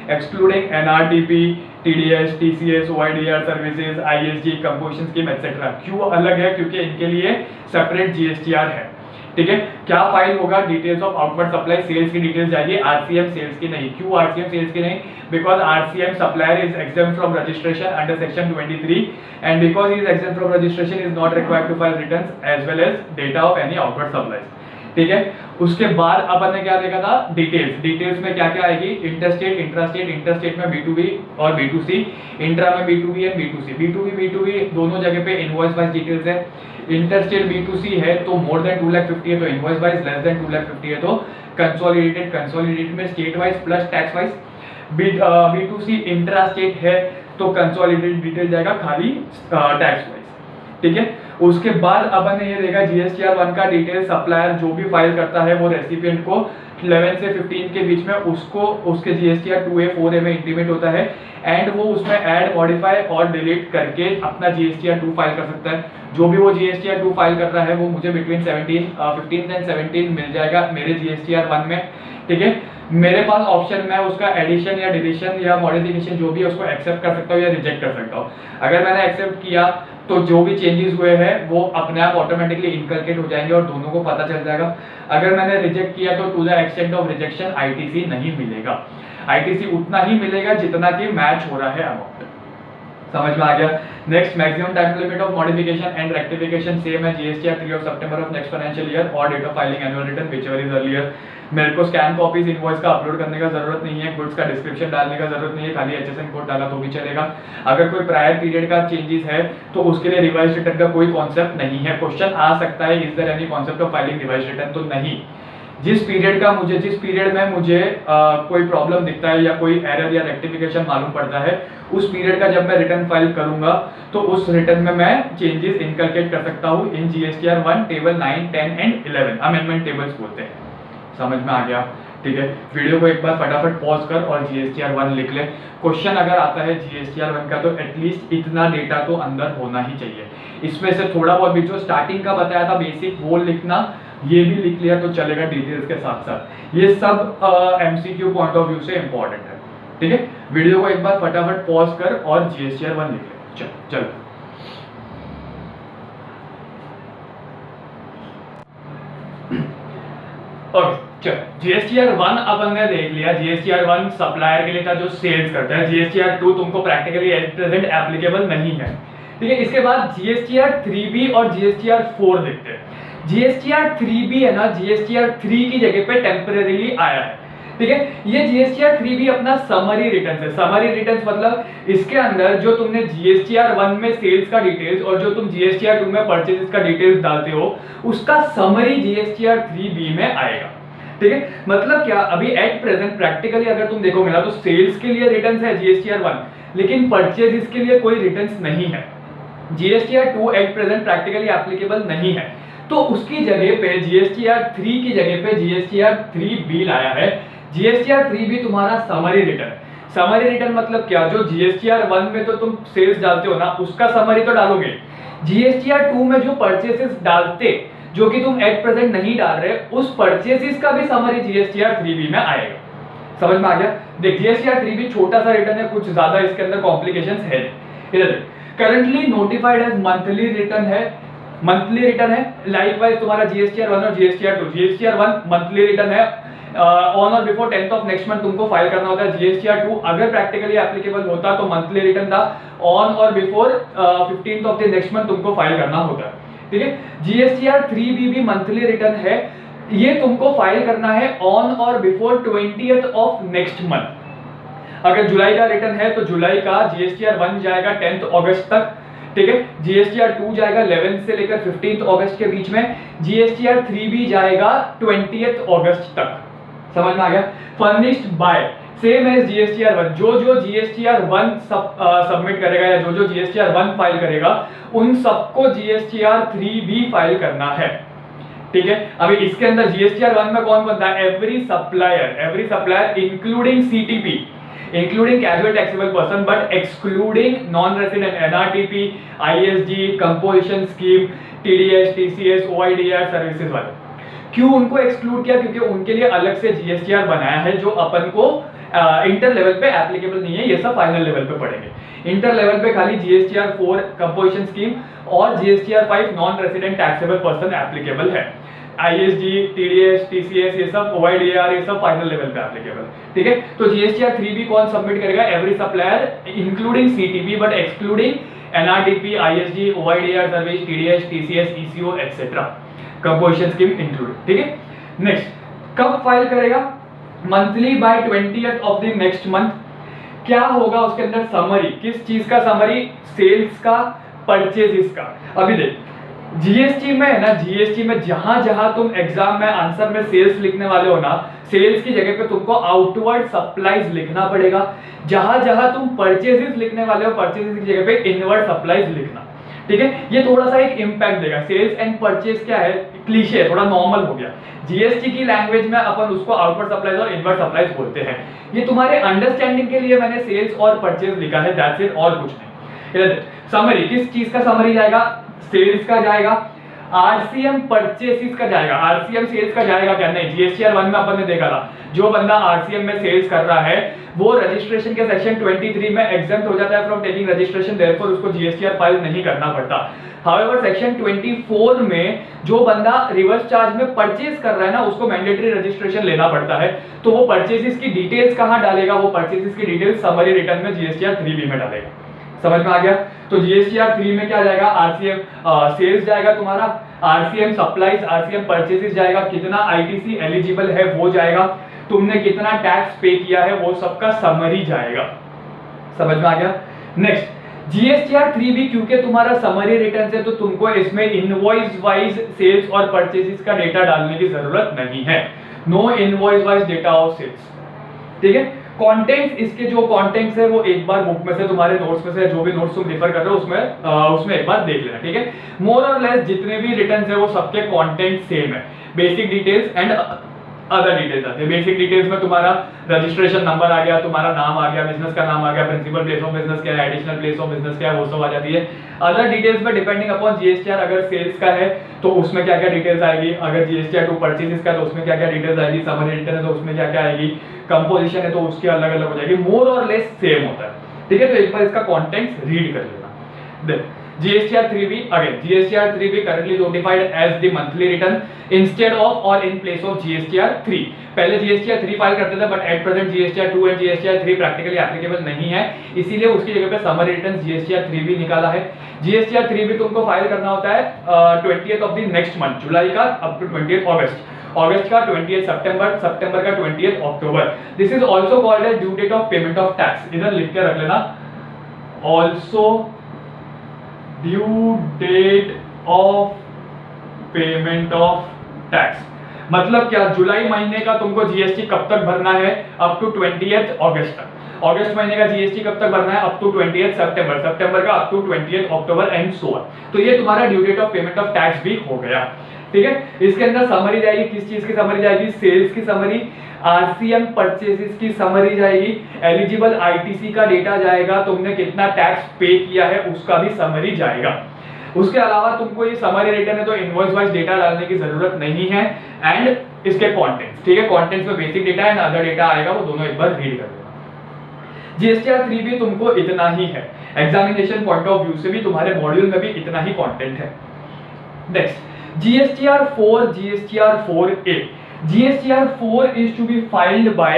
Speaker 1: excluding NRTP, TDS, TCS, OIDR services, ISD, composition scheme et cetera. क्यों अलग है? क्योंकि इनके लिए सेपरेट जीएसटीआर है। ठीक है, क्या फाइल होगा? Details of outward supply, sales की डिटेल्स जाएगी, आरसीएम सेल्स की नहीं। क्यों आरसीएम सेल्स की नहीं? Because RCM supplier is exempt from registration under section 23 and because he is exempt from registration is not required to file returns as well as data of any outward supplies. ठीक है, उसके बाद अपन ने क्या देखा था? डिटेल्स में क्या क्या आएगी? इंटरस्टेट, इंटरस्टेट में B2B और B2C, इंट्रा में B2B एंड B2C। B2B दोनों जगह पे इनवॉइस वाइज डिटेल्स है। इंटरस्टेट B2C है तो मोर देन 2,50,000 है तो इनवॉइस वाइज, लेस देन 2,50,000 है तो कंसोलिडेटेड में state wise plus tax wise. B2C intra state है तो कंसोलिडेटेड डिटेल जाएगा खाली टैक्स वाइज। ठीक है। उसके बाद अपन ने ये देखा जीएसटीआर 1 का डिटेल सप्लायर जो भी फाइल करता है वो रेसिपिएंट को 11 से 15 के बीच में उसको उसके जीएसटीआर 2A 4A में इंटीमेट होता है एंड वो उसमें ऐड मॉडिफाई और डिलीट करके अपना जीएसटीआर 2 फाइल कर सकता है। जो भी वो जीएसटीआर 2 फाइल कर रहा है वो मुझे बिटवीन 15 एंड 17 मिल जाएगा मेरे जीएसटीआर 1 में, ठीक है। मेरे पास ऑप्शन मैं उसका एडिशन या डिलीशन या मॉडिफिकेशन जो भी है उसको एक्सेप्ट कर सकता हूँ या रिजेक्ट कर सकता हूँ। अगर मैंने एक्सेप्ट किया तो जो भी चेंजेस हुए हैं वो अपने आप ऑटोमेटिकली इनकलकेट हो जाएंगे और दोनों को पता चल जाएगा। अगर मैंने रिजेक्ट किया तो to the extent of rejection ITC नहीं मिलेगा, आईटीसी उतना ही मिलेगा जितना कि मैच हो रहा है अमाउंट। समझ में आ गया। Next, maximum time limit of modification and rectification same है GSTR 3 of September of next financial year और date of filing annual return whichever is earlier. मेरे को स्कैन कॉपीज इनवॉइस का अपलोड करने का जरूरत नहीं है, गुड्स का डिस्क्रिप्शन डालने का जरूरत नहीं है, खाली एचएसएन कोड डाला तो भी चलेगा। अगर कोई प्रायर पीरियड का चेंजेस है तो उसके लिए रिवाइज रिटर्न का कोई कॉन्सेप्ट नहीं है। क्वेश्चन आ सकता है is there any concept of filing revise return, तो नहीं। जिस पीरियड में मुझे कोई प्रॉब्लम दिखता है या कोई एरर या रेक्टिफिकेशन मालूम पड़ता है उस पीरियड का जब मैं रिटर्न फाइल करूंगा तो उस रिटर्न में मैं चेंजेस इनकलकेट कर सकता हूं इन GSTR 1 table 9, 10 and 11 amendment tables बोलते हैं। समझ में आ गया, ठीक है। वीडियो को एक बार फटाफट पॉज कर और जीएसटीआर 1 लिख ले। क्वेश्चन अगर आता है जीएसटीआर 1 का तो एटलीस्ट इतना डेटा तो अंदर होना ही चाहिए। इसमें से थोड़ा बहुत भी जो स्टार्टिंग का बताया था बेसिक वो लिखना, ये भी लिख लिया तो चलेगा डिटेल्स के साथ साथ। ये सब एमसीक्यू पॉइंट ऑफ व्यू से इंपॉर्टेंट है, ठीक है। वीडियो को एक बार फटाफट पॉज कर और जीएसटीआर 1 लिख ले। चल ओके चल, जीएसटीआर 1 अपन ने देख लिया। जीएसटीआर 1 सप्लायर के लिए था जो सेल्स करता है। जीएसटीआर 2 तुमको प्रैक्टिकली एट प्रेजेंट एप्लीकेबल नहीं है, ठीक है। इसके बाद जीएसटीआर 3B और जीएसटीआर 4 देखते हैं। जीएसटीआर 3B है ना, जीएसटीआर 3 की जगह पे टेम्परेरीली आया है, ठीक है। ये जीएसटीआर 3B अपना समरी रिटर्न है। समरी रिटर्न मतलब इसके अंदर जो तुमने जीएसटीआर 1 में सेल्स का डिटेल्स और जो तुम जीएसटीआर 2 में परचेजेस का डिटेल्स डालते हो उसका समरी जीएसटीआर 3B में आएगा, ठीक है। मतलब क्या, अभी एट प्रेजेंट प्रैक्टिकली अगर तुम देखोगे ना तो सेल्स के लिए रिटर्न्स है जीएसटीआर 1 लेकिन परचेजेस के लिए कोई रिटर्न्स नहीं है। GSTR 2 at present practically applicable नहीं है तो उसकी जगह पे जीएसटीआर 3 की जगह पे जीएसटीआर 3B लाया है। जीएसटीआर 3B तुम्हारा समरी रिटर्न। समरी रिटर्न मतलब क्या, जो जीएसटीआर 1 में तो तुम सेल्स डालते हो ना उसका समरी तो डालोगे, जीएसटीआर 2 में जो परचेसेस डालते जो कि तुम एट प्रेजेंट नहीं डाल रहे उस परचेसेस का भी समरी जीएसटीआर 3B में आएगा। समझ में आ गया। देख, जीएसटीआर 3B छोटा सा रिटर्न है, कुछ ज्यादा इसके अंदर कॉम्प्लिकेशंस है। इधर currently notified as monthly return है, मंथली रिटर्न है। लाइकवाइज तुम्हारा जीएसटीआर 1 और जीएसटीआर 2, जीएसटीआर 1 मंथली रिटर्न है, ऑन और before 10th of next month तुमको फाइल करना होता है। जीएसटीआर 2 अगर प्रैक्टिकली एप्लीकेबल होता तो मंथली रिटर्न था, ऑन और before 15th of the next month तुमको फाइल करना होता है, ठीक है। जीएसटीआर 3B भी मंथली रिटर्न है, ये तुमको फाइल करना है ऑन और before 20th of next month. अगर जुलाई का रिटर्न है तो जुलाई का जीएसटीआर 1 जाएगा 10th अगस्त तक, ठीक है। जीएसटीआर 2 जाएगा 11 से लेकर 15th अगस्त के बीच में, जीएसटीआर 3B जाएगा 20th अगस्त तक। समझ में आ गया। Furnished by same as GSTR 1, जो जीएसटीआर 1 सबमिट करेगा या जो जीएसटीआर 1 फाइल करेगा उन सबको जीएसटीआर 3B फाइल करना है, ठीक है। अभी इसके अंदर जीएसटीआर 1 में कौन बनता है, every supplier including CTP, including casual taxable person but excluding non-resident NRTP, ISG, composition scheme, TDS, TCS, OIDR services वाले। क्यों उनको एक्सक्लूड किया, क्योंकि उनके लिए अलग से जीएसटीआर बनाया है जो अपन को इंटर लेवल पे एप्लीकेबल नहीं है, ये सब फाइनल लेवल पे पढ़ेंगे। इंटर लेवल पे खाली जीएसटीआर 4 कंपोजिशन स्कीम और GSTR 5 non resident taxable person applicable है। ISG, TDS, TCS ये सब, OIDR ये सब फाइनल लेवल पे एप्लीकेबल, ठीक है। तो जीएसटीआर 3B कौन सबमिट करेगा, every supplier including CTP but excluding NRTP, ISG, OIDR सर्विस, TDS, TCS, ECO etcetera, composition scheme include, ठीक है। नेक्स्ट, कब फाइल करेगा, monthly by 20th of the next month. क्या होगा उसके अंदर समरी, किस चीज का समरी, सेल्स का, परचेजेस का। अभी देख जीएसटी में है ना, जीएसटी में जहां जहां तुम एग्जाम में आंसर में सेल्स लिखने वाले हो ना, सेल्स की जगह पे तुमको आउटवर्ड सप्लाईज लिखना पड़ेगा। जहां जहां तुम परचेजेस लिखने वाले हो परचेजेस की जगह पे इनवर्ड सप्लाईज लिखना, ठीक है, ये थोड़ा सा एक इंपैक्ट देगा। सेल्स एंड परचेज क्या है, क्लीशे है, थोड़ा नॉर्मल हो गया। जीएसटी की लैंग्वेज में अपन उसको आउटवर्ड सप्लाईज और इनवर्ड सप्लाईज बोलते हैं। ये तुम्हारे अंडरस्टैंडिंग के लिए मैंने सेल्स और परचेज लिखा है, दैट्स इट, और कुछ नहीं। समरी, किस चीज का समरी जाएगा, सेल्स का जाएगा, आरसीएम परचेसेस का जाएगा। आरसीएम सेल्स का जाएगा क्या, नहीं, जीएसटीआर 1 में अपन ने देखा था, जो बंदा आरसीएम में सेल्स कर रहा है वो रजिस्ट्रेशन के सेक्शन 23 में एग्जेम्प्ट हो जाता है फ्रॉम टेकिंग रजिस्ट्रेशन, देयरफॉर उसको जीएसटीआर फाइल नहीं करना पड़ता। हाउएवर सेक्शन 24 में जो बंदा रिवर्स चार्ज में परचेज कर रहा है ना, उसको मैंडेटरी रजिस्ट्रेशन लेना पड़ता है। तो वो परचेसेस की डिटेल्स कहां डालेगा, वो परचेसेस की डिटेल्स समरी रिटर्न में जीएसटीआर 3B में डालेगा। समझ में आ गया? तो जीएसटीआर 3 में क्या जाएगा, आरसीएम सेल्स जाएगा तुम्हारा, आरसीएम सप्लाईज, आरसीएम परचेसेस जाएगा, कितना आईटीसी एलिजिबल है वो जाएगा, तुमने कितना टैक्स पे किया है वो सबका समरी जाएगा। समझ में आ गया? नेक्स्ट, जीएसटीआर 3B क्योंकि तुम्हारा समरी रिटर्न है तो तुमको इसमें इनवॉइस वाइज सेल्स और परचेसेस का डेटा डालने की जरूरत नहीं है। No invoice wise data of sales, ठीक है। कंटेंट्स, इसके जो कंटेंट्स है वो एक बार बुक में से, तुम्हारे नोट्स में से, जो भी नोट्स तुम रेफर कर रहे हो उसमें एक बार देख लेना, ठीक है। मोर और लेस जितने भी रिटर्न्स है वो सबके कंटेंट सेम है। Basic details and other details आते हैं। बेसिक डिटेल्स में तुम्हारा रजिस्ट्रेशन नंबर आ गया, तुम्हारा नाम आ गया, बिजनेस का नाम आ गया, प्रिंसिपल प्लेस ऑफ बिजनेस क्या है, एडिशनल प्लेस ऑफ बिजनेस क्या है, वो सब आ जाती है। अदर डिटेल्स में डिपेंडिंग अपॉन जीएसटीआर, अगर सेल्स का है तो उसमें क्या क्या डिटेल्स आएगी, अगर जीएसटीआर 2 परचेसेस का तो उसमें क्या क्या डिटेल्स आएगी, समरी रिटर्न है तो उसमें क्या क्या आएगी, कंपोजिशन है तो उसकी अलग अलग हो जाएगी। मोर और लेस सेम होता है, ठीक है। तो एक बार इसका कॉन्टेंट्स रीड कर लेना। Then GSTR 3B, again GSTR 3B currently notified as the monthly return instead of or in place of GSTR 3। पहले GSTR 3 फाइल करते थे but at present GSTR 2 and GSTR 3 practically applicable नहीं है, इसीलिए उसकी जगह पे समरी रिटर्न GSTR 3B निकाला है। GSTR 3B तुमको फाइल करना होता है 20th of the next month, जुलाई का अप टू 20th अगस्त का 20th सितंबर का 20th अक्टूबर। This is also called as due date of payment of tax. इधर लिख के रख लेना, also due date of payment of tax. मतलब क्या, जुलाई महीने का तुमको जीएसटी कब तक भरना है, अप टू 20th अगस्त तक। अगस्त महीने का जीएसटी कब तक भरना है, अप टू 20th सितंबर का अप टू 20th अक्टूबर एंड सो ऑन। तो ये तुम्हारा due date of payment of tax भी हो गया, ठीक है। इसके अंदर समरी जाएगी, किस चीज की समरी जाएगी, सेल्स की समरी, आरसीएम परचेसेस की समरी जाएगी, एलिजिबल आईटीसी का डेटा जाएगा, तुमने कितना टैक्स पे किया है उसका भी समरी जाएगा। उसके अलावा तुमको ये समरी रिटर्न है तो इनवॉइस वाइज डेटा डालने की जरूरत नहीं है, एंड इसके कंटेंट्स, ठीक है। कंटेंट्स में basic data and other data आएगा, वो दोनों एक बार रीड कर लेना। जीएसटीआर 3B तुमको इतना ही है, एग्जामिनेशन पॉइंट ऑफ व्यू से भी तुम्हारे मॉड्यूल में भी इतना ही कंटेंट है। Next, GSTR 4, GSTR 4A। GSTR 4 is to be filed by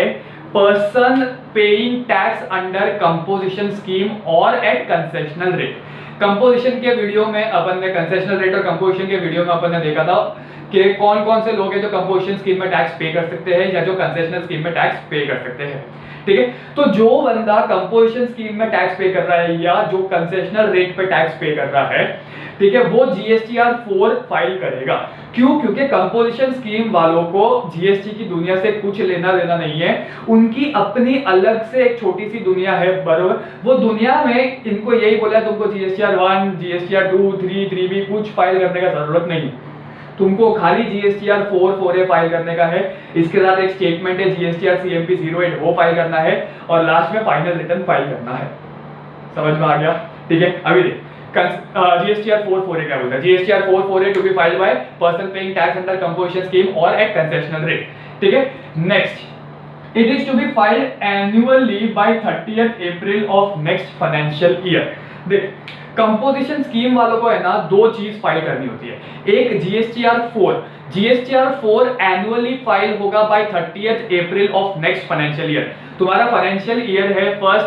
Speaker 1: person paying tax under composition scheme or at concessional rate। Composition के वीडियो में अपन ने कंसेशनल रेट और कंपोजिशन के वीडियो में अपन ने देखा था कि कौन कौन से लोग हैं जो कंपोजिशन स्कीम में टैक्स पे कर सकते हैं या जो कंसेशनल स्कीम में टैक्स पे कर सकते हैं, ठीक है। तो जो बंदा कंपोजिशन स्कीम में टैक्स पे कर रहा है या जो कंसेशनल रेट पे टैक्स पे कर रहा है, ठीक है, वो GSTR 4 फाइल करेगा। क्यों? क्योंकि कंपोजिशन स्कीम वालों को जीएसटी की दुनिया से कुछ लेना देना नहीं है, उनकी अपनी अलग से एक छोटी सी दुनिया है, बरोबर। वो दुनिया में इनको यही बोला तुमको GSTR 1, GSTR 2, 3, 3B कुछ फाइल करने का जरूरत नहीं, तुमको खाली GSTR 4, 4A फाइल करने का है। इसके साथ एक स्टेटमेंट है GSTR CMP 08 वो फाइल करना है, और लास्ट में फाइनल रिटर्न फाइल करना है। समझ में आ गया? ठीक है। अभी देख GSTR 4, 4A क्या बोलता है, GSTR 4, 4A to be filed by person paying tax under composition scheme और एट कंसेशनल रेट, ठीक है। Next, it is to be filed annually by 30th April of next financial year। देख, कंपोजिशन स्कीम वालों को है ना दो चीज फाइल करनी होती है। एक GSTR 4 एनुअली फाइल होगा by 30th April of next financial year. तुम्हारा फाइनेंशियल ईयर है 1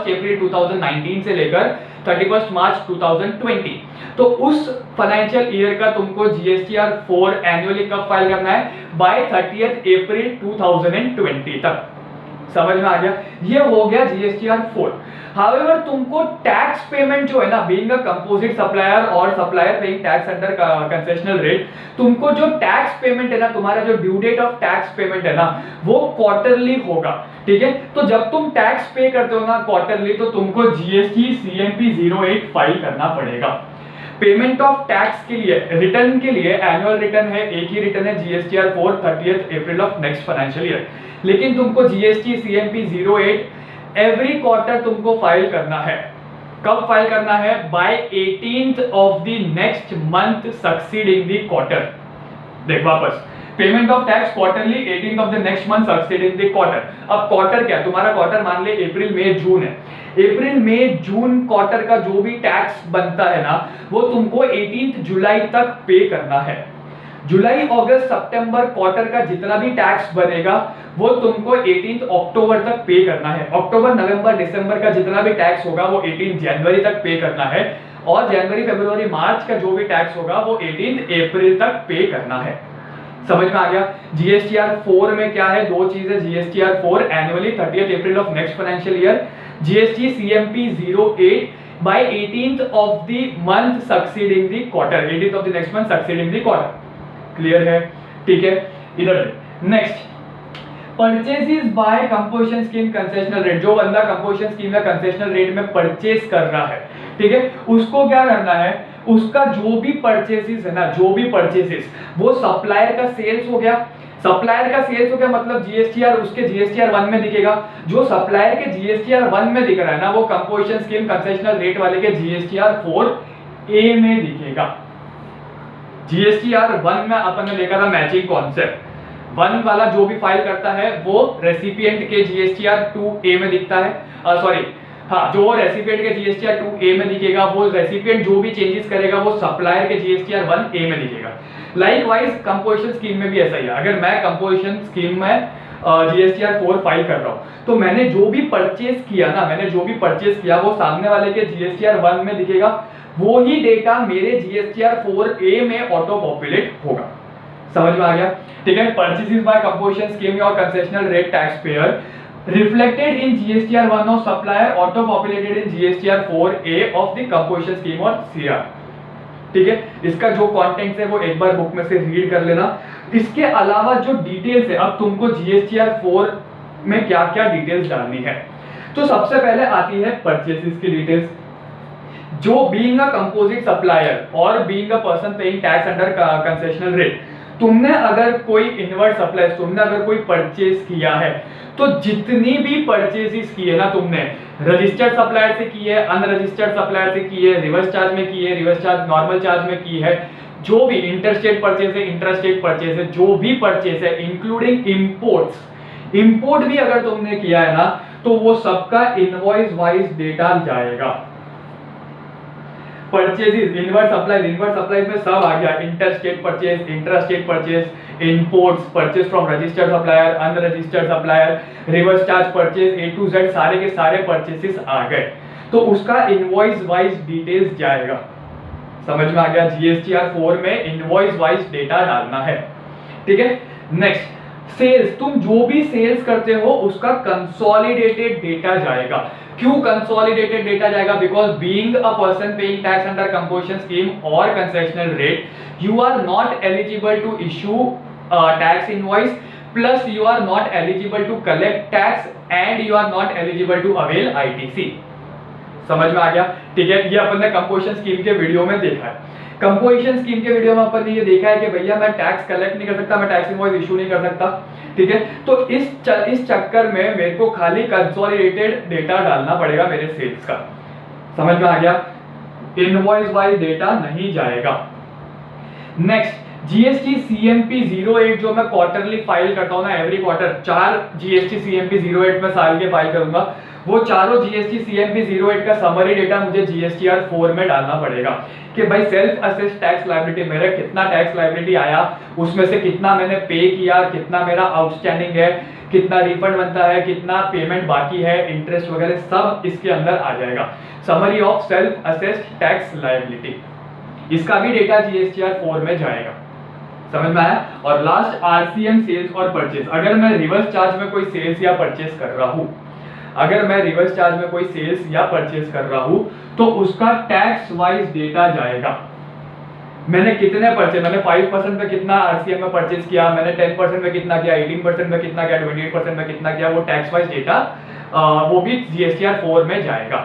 Speaker 1: अप्रैल 2019 से लेकर 31 मार्च 2020। तो उस फाइनेंशियल ईयर का तुमको GSTR 4 एनुअली कब फाइल करना है, बाय 30th April 2020 तक। समझ में आ गया? ये हो गया जीएसटीआर 4। हाउएवर तुमको टैक्स पेमेंट जो है ना, बीइंग अ कंपोजिट सप्लायर और supplier paying tax under concessional rate, तुमको जो टैक्स पेमेंट है ना, तुम्हारा जो due date of tax payment है ना, वो क्वार्टरली होगा। ठीक है, तो जब तुम टैक्स पे करते हो ना क्वार्टरली, तो तुमको जीएसटी सीएमपी 08 फाइल करना पड़ेगा। पेमेंट ऑफ टैक्स के लिए, रिटर्न के लिए एनुअल रिटर्न है, एक ही रिटर्न है GSTR 4 30 April of next financial year, लेकिन तुमको जीएसटी सीएमपी 08 एवरी क्वार्टर तुमको फाइल करना है। कब फाइल करना है? By 18th of the next month succeeding the quarter. देख वापस, payment of tax quarterly 18th of the next month succeeding the quarter. अब क्वार्टर क्या, तुम्हारा क्वार्टर मान ले अप्रैल मई जून है, अप्रैल मई जून क्वार्टर का जो भी टैक्स बनता है ना, वो तुमको 18 जुलाई तक पे करना है। जुलाई अगस्त सितंबर क्वार्टर का जितना भी टैक्स बनेगा वो तुमको 18 अक्टूबर तक पे करना है। अक्टूबर नवंबर दिसंबर का जितना भी टैक्स होगा वो 18 जनवरी तक पे करना है, और जनवरी फरवरी मार्च का जो भी टैक्स होगा वो 18 अप्रैल तक पे करना है। समझ में आ गया? जीएसटीआर 4 में क्या है? दो चीजें। GSTR 4 annually 30 April of next financial year, GST CMP 08 by 18th of the month succeeding the quarter, 18th of the next month succeeding the quarter। Clear है? ठीक है, इधर next, purchases by composition scheme concessional rate. जो बंदा कंपोजिशन स्कीम या कंसेशनल रेट में परचेस कर रहा है, ठीक है, उसको क्या करना है? उसका जो भी परचेसेस है ना, जो भी परचेसेस, वो सप्लायर का सेल्स हो गया। सप्लायर का सेल्स हो गया मतलब जीएसटीआर उसके जीएसटीआर 1 में दिखेगा। जो सप्लायर के जीएसटीआर 1 में दिख रहा है ना, वो कंपोजिशन स्कीम कंसेशनल रेट वाले के जीएसटीआर 4A में दिखेगा। जीएसटीआर 1 में अपन ने देखा था मैचिंग कॉन्सेप्ट, 1 वाला जो भी फाइल करता है वो रेसिपिएंट के जीएसटीआर 2A में दिखता है, सॉरी हाँ, जो रेसिपिएंट के जीएसटीआर 2A में दिखेगा, वो रेसिपिएंट जो भी चेंजेस करेगा वो सप्लायर के जीएसटीआर 1A में दिखेगा। लाइकवाइज कंपोजिशन स्कीम में भी ऐसा ही है। अगर मैं कंपोजिशन स्कीम में जीएसटीआर 4 फाइल कर रहा हूँ, तो मैंने जो भी परचेस किया ना, मैंने जो भी परचेस किया वो सामने वाले के जीएसटीआर 1 में दिखेगा, वो ही डेटा मेरे जीएसटीआर 4A में ऑटो पॉपुलेट होगा। समझ में आ गया? ठीक है, परचेसेस बाय कंपोजिशन स्कीम और concessional rate tax payer reflected in GSTR 1 of supplier auto populated in GSTR 4A of the composition scheme और सीआर। ठीक है, इसका जो कंटेंट है वो एक बार बुक में से रीड कर लेना। इसके अलावा जो डिटेल्स है, अब तुमको जीएसटीआर 4 में क्या क्या डिटेल्स डालनी है, तो सबसे पहले आती है परचेसेस की डिटेल्स। जो बीइंग अ कंपोजिट सप्लायर और being a person paying tax under concessional rate, तुमने अगर कोई इनवर्ट सप्लाई, तुमने अगर कोई परचेस किया है, तो जितनी भी परचेसेस की है ना तुमने, रजिस्टर्ड सप्लायर से की है, अनरजिस्टर्ड सप्लायर से की है, रिवर्स चार्ज में की है, रिवर्स चार्ज नॉर्मल चार्ज में की है, जो भी इंटरस्टेट परचेस है, इंट्रास्टेट परचेस है, जो भी परचेस है इंक्लूडिंग इंपोर्ट्स, इंपोर्ट भी अगर तुमने किया है ना, तो वो सबका इनवॉइस वाइज डेटा जाएगा। परचेजेस, इनवर्ट सप्लाईज में सब आ गया, interstate purchase, intrastate purchase, imports, purchase from registered supplier, unregistered supplier, reverse charge purchase, A to Z सारे के सारे परचेसेस आ गए, तो उसका इनवॉइस वाइज डिटेल्स जाएगा। समझ में आ गया? जीएसटीआर 4 में इनवॉइस वाइज डेटा डालना है। ठीक है, नेक्स्ट सेल्स, तुम जो भी सेल्स करते हो उसका कंसोलिडेटेड डेटा जाएगा। क्यों कंसोलिडेटेड डेटा जाएगा? Because being a person paying tax under composition scheme और concessional rate, you are not eligible to issue tax invoice, plus you are not eligible to collect tax and you are not eligible to avail ITC. समझ में आ गया? ठीक है, ये अपन ने कंपोजिशन स्कीम के वीडियो में देखा है। कंपोजिशन स्कीम के वीडियो में अपन ने ये देखा है कि भैया मैं टैक्स कलेक्ट नहीं कर सकता, मैं टैक्स इनवॉइस इशू नहीं कर सकता। ठीक है, तो इस चक्कर में मेरे को खाली कंसोलिडेटेड डेटा डालना पड़ेगा मेरे सेल्स का। समझ में आ गया? इनवॉइस वाइज डेटा नहीं जाएगा। नेक्स्ट, जीएसटी सीएमपी 08 जो मैं क्वार्टरली फाइल करता हूं ना, एवरी क्वार्टर 4 जीएसटी सीएमपी 08 में साल के फाइल करूंगा, वो चारों जीएसटी सीएमपी 08 का समरी डेटा मुझे जीएसटीआर 4 में डालना पड़ेगा कि भाई सेल्फ असेस्ड टैक्स लायबिलिटी, मेरा कितना टैक्स लायबिलिटी आया, उसमें से कितना मैंने पे किया, कितना मेरा आउटस्टैंडिंग है, कितना रिफंड बनता है, कितना पेमेंट बाकी है, इंटरेस्ट वगैरह सब इसके अंदर आ जाएगा। Summary of self assessed tax liability, इसका भी डेटा जीएसटीआर 4 में जाएगा। समझ में आया। और लास्ट आरसीएम सेल्स और परचेज। अगर मैं रिवर्स चार्ज में कोई सेल्स या परचेज कर रहा हूं, अगर मैं रिवर्स चार्ज में कोई सेल्स या परचेज कर रहा हूं तो उसका टैक्स वाइज डेटा जाएगा। मैंने कितने परचेज, मैंने 5% में कितना आरसीएम में परचेज किया, मैंने 10% में कितना किया, 18% में कितना किया, 28% में कितना किया, वो टैक्स वाइज डेटा वो भी जीएसटीआर 4 में जाएगा।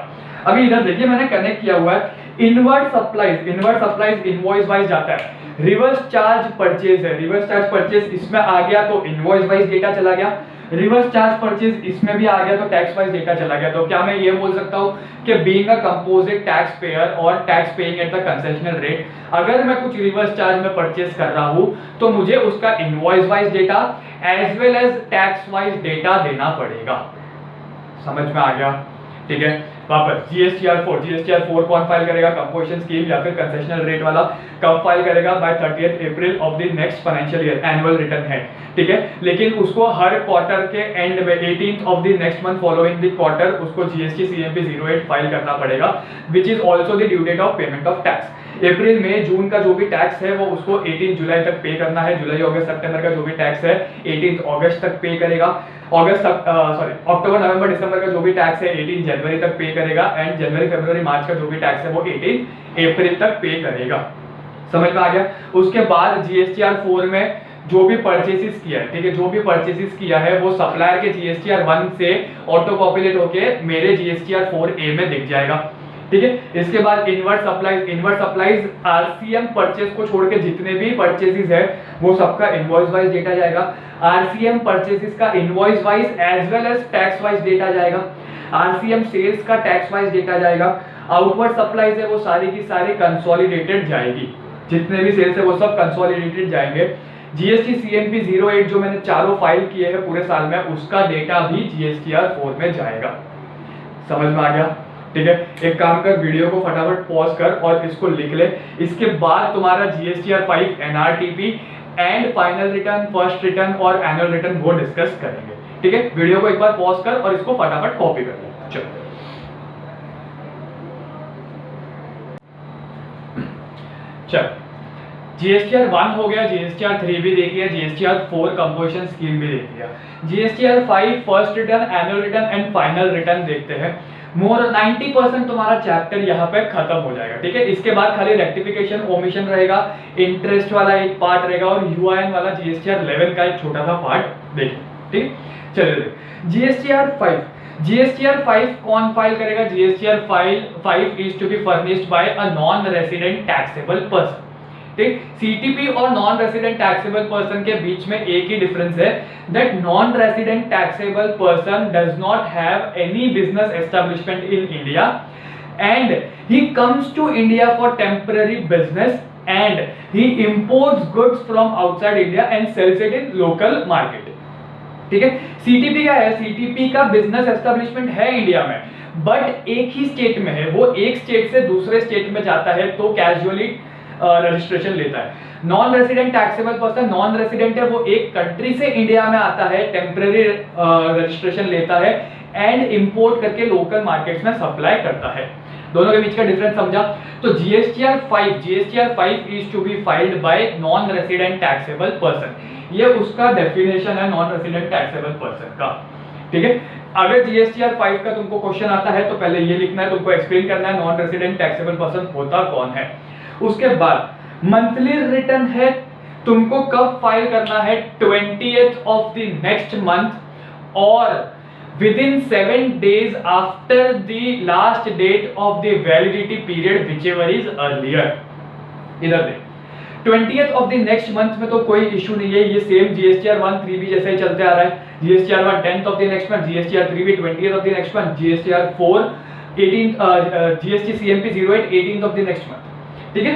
Speaker 1: अभी इधर देखिए मैंने कनेक्ट किया हुआ है inward supplies, inward supplies invoice wise जाता है। रिवर्स चार्ज परचेज है, रिवर्स चार्ज परचेज इसमें आ गया तो इनवॉइस वाइज डेटा चला गया, रिवर्स चार्ज परचेज इसमें भी आ गया तो टैक्स वाइज डेटा चला गया। तो क्या मैं ये बोल सकता हूँ कि being a composite tax payer और tax paying at the concessional rate, अगर मैं कुछ रिवर्स चार्ज में परचेज कर रहा हूँ तो मुझे उसका invoice wise data as well as tax wise data देना पड़ेगा। समझ में आ गया, ठीक है। वापस जीएसटीआर 4 कौन फाइल करेगा, कंपोजिशन स्कीम या फिर कंसेशनल रेट वाला कब फाइल करेगा, by 30th April of the next financial year, annual return है, ठीक है। लेकिन उसको हर क्वार्टर के एंड में 18th of the next month following the quarter उसको जीएसटी सीएमपी 08 फाइल करना पड़ेगा, which is also the due date of payment of tax. अप्रैल मई जून का जो भी टैक्स है वो उसको 18 जुलाई तक पे करना है, जुलाई अगस्त सितंबर का जो भी टैक्स है 18 अगस्त तक पे करेगा, अक्टूबर नवंबर दिसंबर का जो भी टैक्स है 18 जनवरी तक पे करेगा, एंड जनवरी फरवरी मार्च का जो भी टैक्स है वो 18 अप्रैल तक पे करेगा। समझ में आ गया। उसके बाद जीएसटीआर 4 में जो भी परचेसेस किया है, ठीक है, जो भी परचेसेस किया है वो सप्लायर के जीएसटीआर 1 से ऑटो पॉपुलेट होके मेरे जीएसटीआर 4A में दिख जाएगा, ठीक है। इसके बाद इनवर्ट सप्लाईज आरसीएम परचेज को छोड़ के जितने भी परचेसेस है वो सबका इनवॉइस वाइज डेटा जाएगा। आरसीएम परचेसेस का invoice wise as well as tax wise data जाएगा। आरसीएम सेल्स का टैक्स वाइज डेटा जाएगा। आउटवर्ड सप्लाईज है वो सारी की सारी कंसोलिडेटेड जाएगी, जितने भी सेल्स है वो सब कंसोलिडेटेड जाएंगे। जीएसटी सीएमपी 08 जो मैंने चारों फाइल किए हैं पूरे साल में उसका डेटा भी जीएसटीआर 4 में जाएगा। समझ में आ गया, ठीक है। एक काम कर, वीडियो को फटाफट पॉज कर और इसको लिख ले। इसके बाद तुम्हारा GSTR 5 NRTP and final return, first return और एनुअल रिटर्न वो डिस्कस करेंगे, ठीक है। वीडियो को एक बार पॉज कर और इसको फटाफट कॉपी कर ले। चलो चल, जीएसटीआर 1 हो गया, जीएसटीआर 3 भी देख लिया, जीएसटीआर 4 कंपोजिशन स्कीम भी देख लिया। GSTR 5 first return, annual return and final return देखते हैं। मोर 90% तुम्हारा चैप्टर यहाँ पे खत्म हो जाएगा, ठीक है। इसके बाद खाली रेक्टिफिकेशन ओमिशन रहेगा, इंटरेस्ट वाला एक पार्ट रहेगा और यूआईएन वाला जीएसटीआर 11 का एक छोटा सा पार्ट देखें, ठीक। चलिए जीएसटीआर 5 कौन फाइल करेगा? GSTR 5 is to be furnished by a non resident taxable person, ठीक। सीटीपी और नॉन रेसिडेंट टैक्सेबल पर्सन के बीच में एक ही डिफरेंस है, that non resident taxable person does not have any business establishment in India and he comes to India for temporary business and he imports goods from outside India and sells it in local market, ठीक है। सीटीपी क्या है? सीटीपी का बिजनेस एस्टैब्लिशमेंट है इंडिया में, बट एक ही स्टेट में है, वो एक स्टेट से दूसरे स्टेट में जाता है तो कैजुअली रजिस्ट्रेशन लेता है। Non resident taxable person, non resident है, वो एक कंट्री से इंडिया में आता है, टेम्पररी रजिस्ट्रेशन लेता है एंड इंपोर्ट करके लोकल मार्केट्स में सप्लाई करता है। दोनों के बीच का डिफरेंस समझा? तो GSTR 5 is to be filed by non resident taxable person, ये उसका डेफिनेशन है नॉन रेसिडेंट टैक्सेबल पर्सन का, ठीक है। अगर जीएसटीआर 5 का तुमको क्वेश्चन आता है तो पहले ये लिखना है, तुमको एक्सप्लेन करना है नॉन रेसिडेंट टैक्सेबल पर्सन होता कौन है। उसके बाद मंथली रिटर्न है, तुमको कब फाइल करना है? 20th of the next month और within 7 days after the last date of the validity period whichever is earlier। इधर देख, 20th of the next month में तो कोई इशू नहीं है, ये सेम जीएसटीआर 1 3 भी जैसे ही चलते आ रहा है। GSTR 1 10th of the next month, GSTR 3 भी 20th of the next month, GSTR 4 18 GST CMP 08 18th of the next month, ठीक है।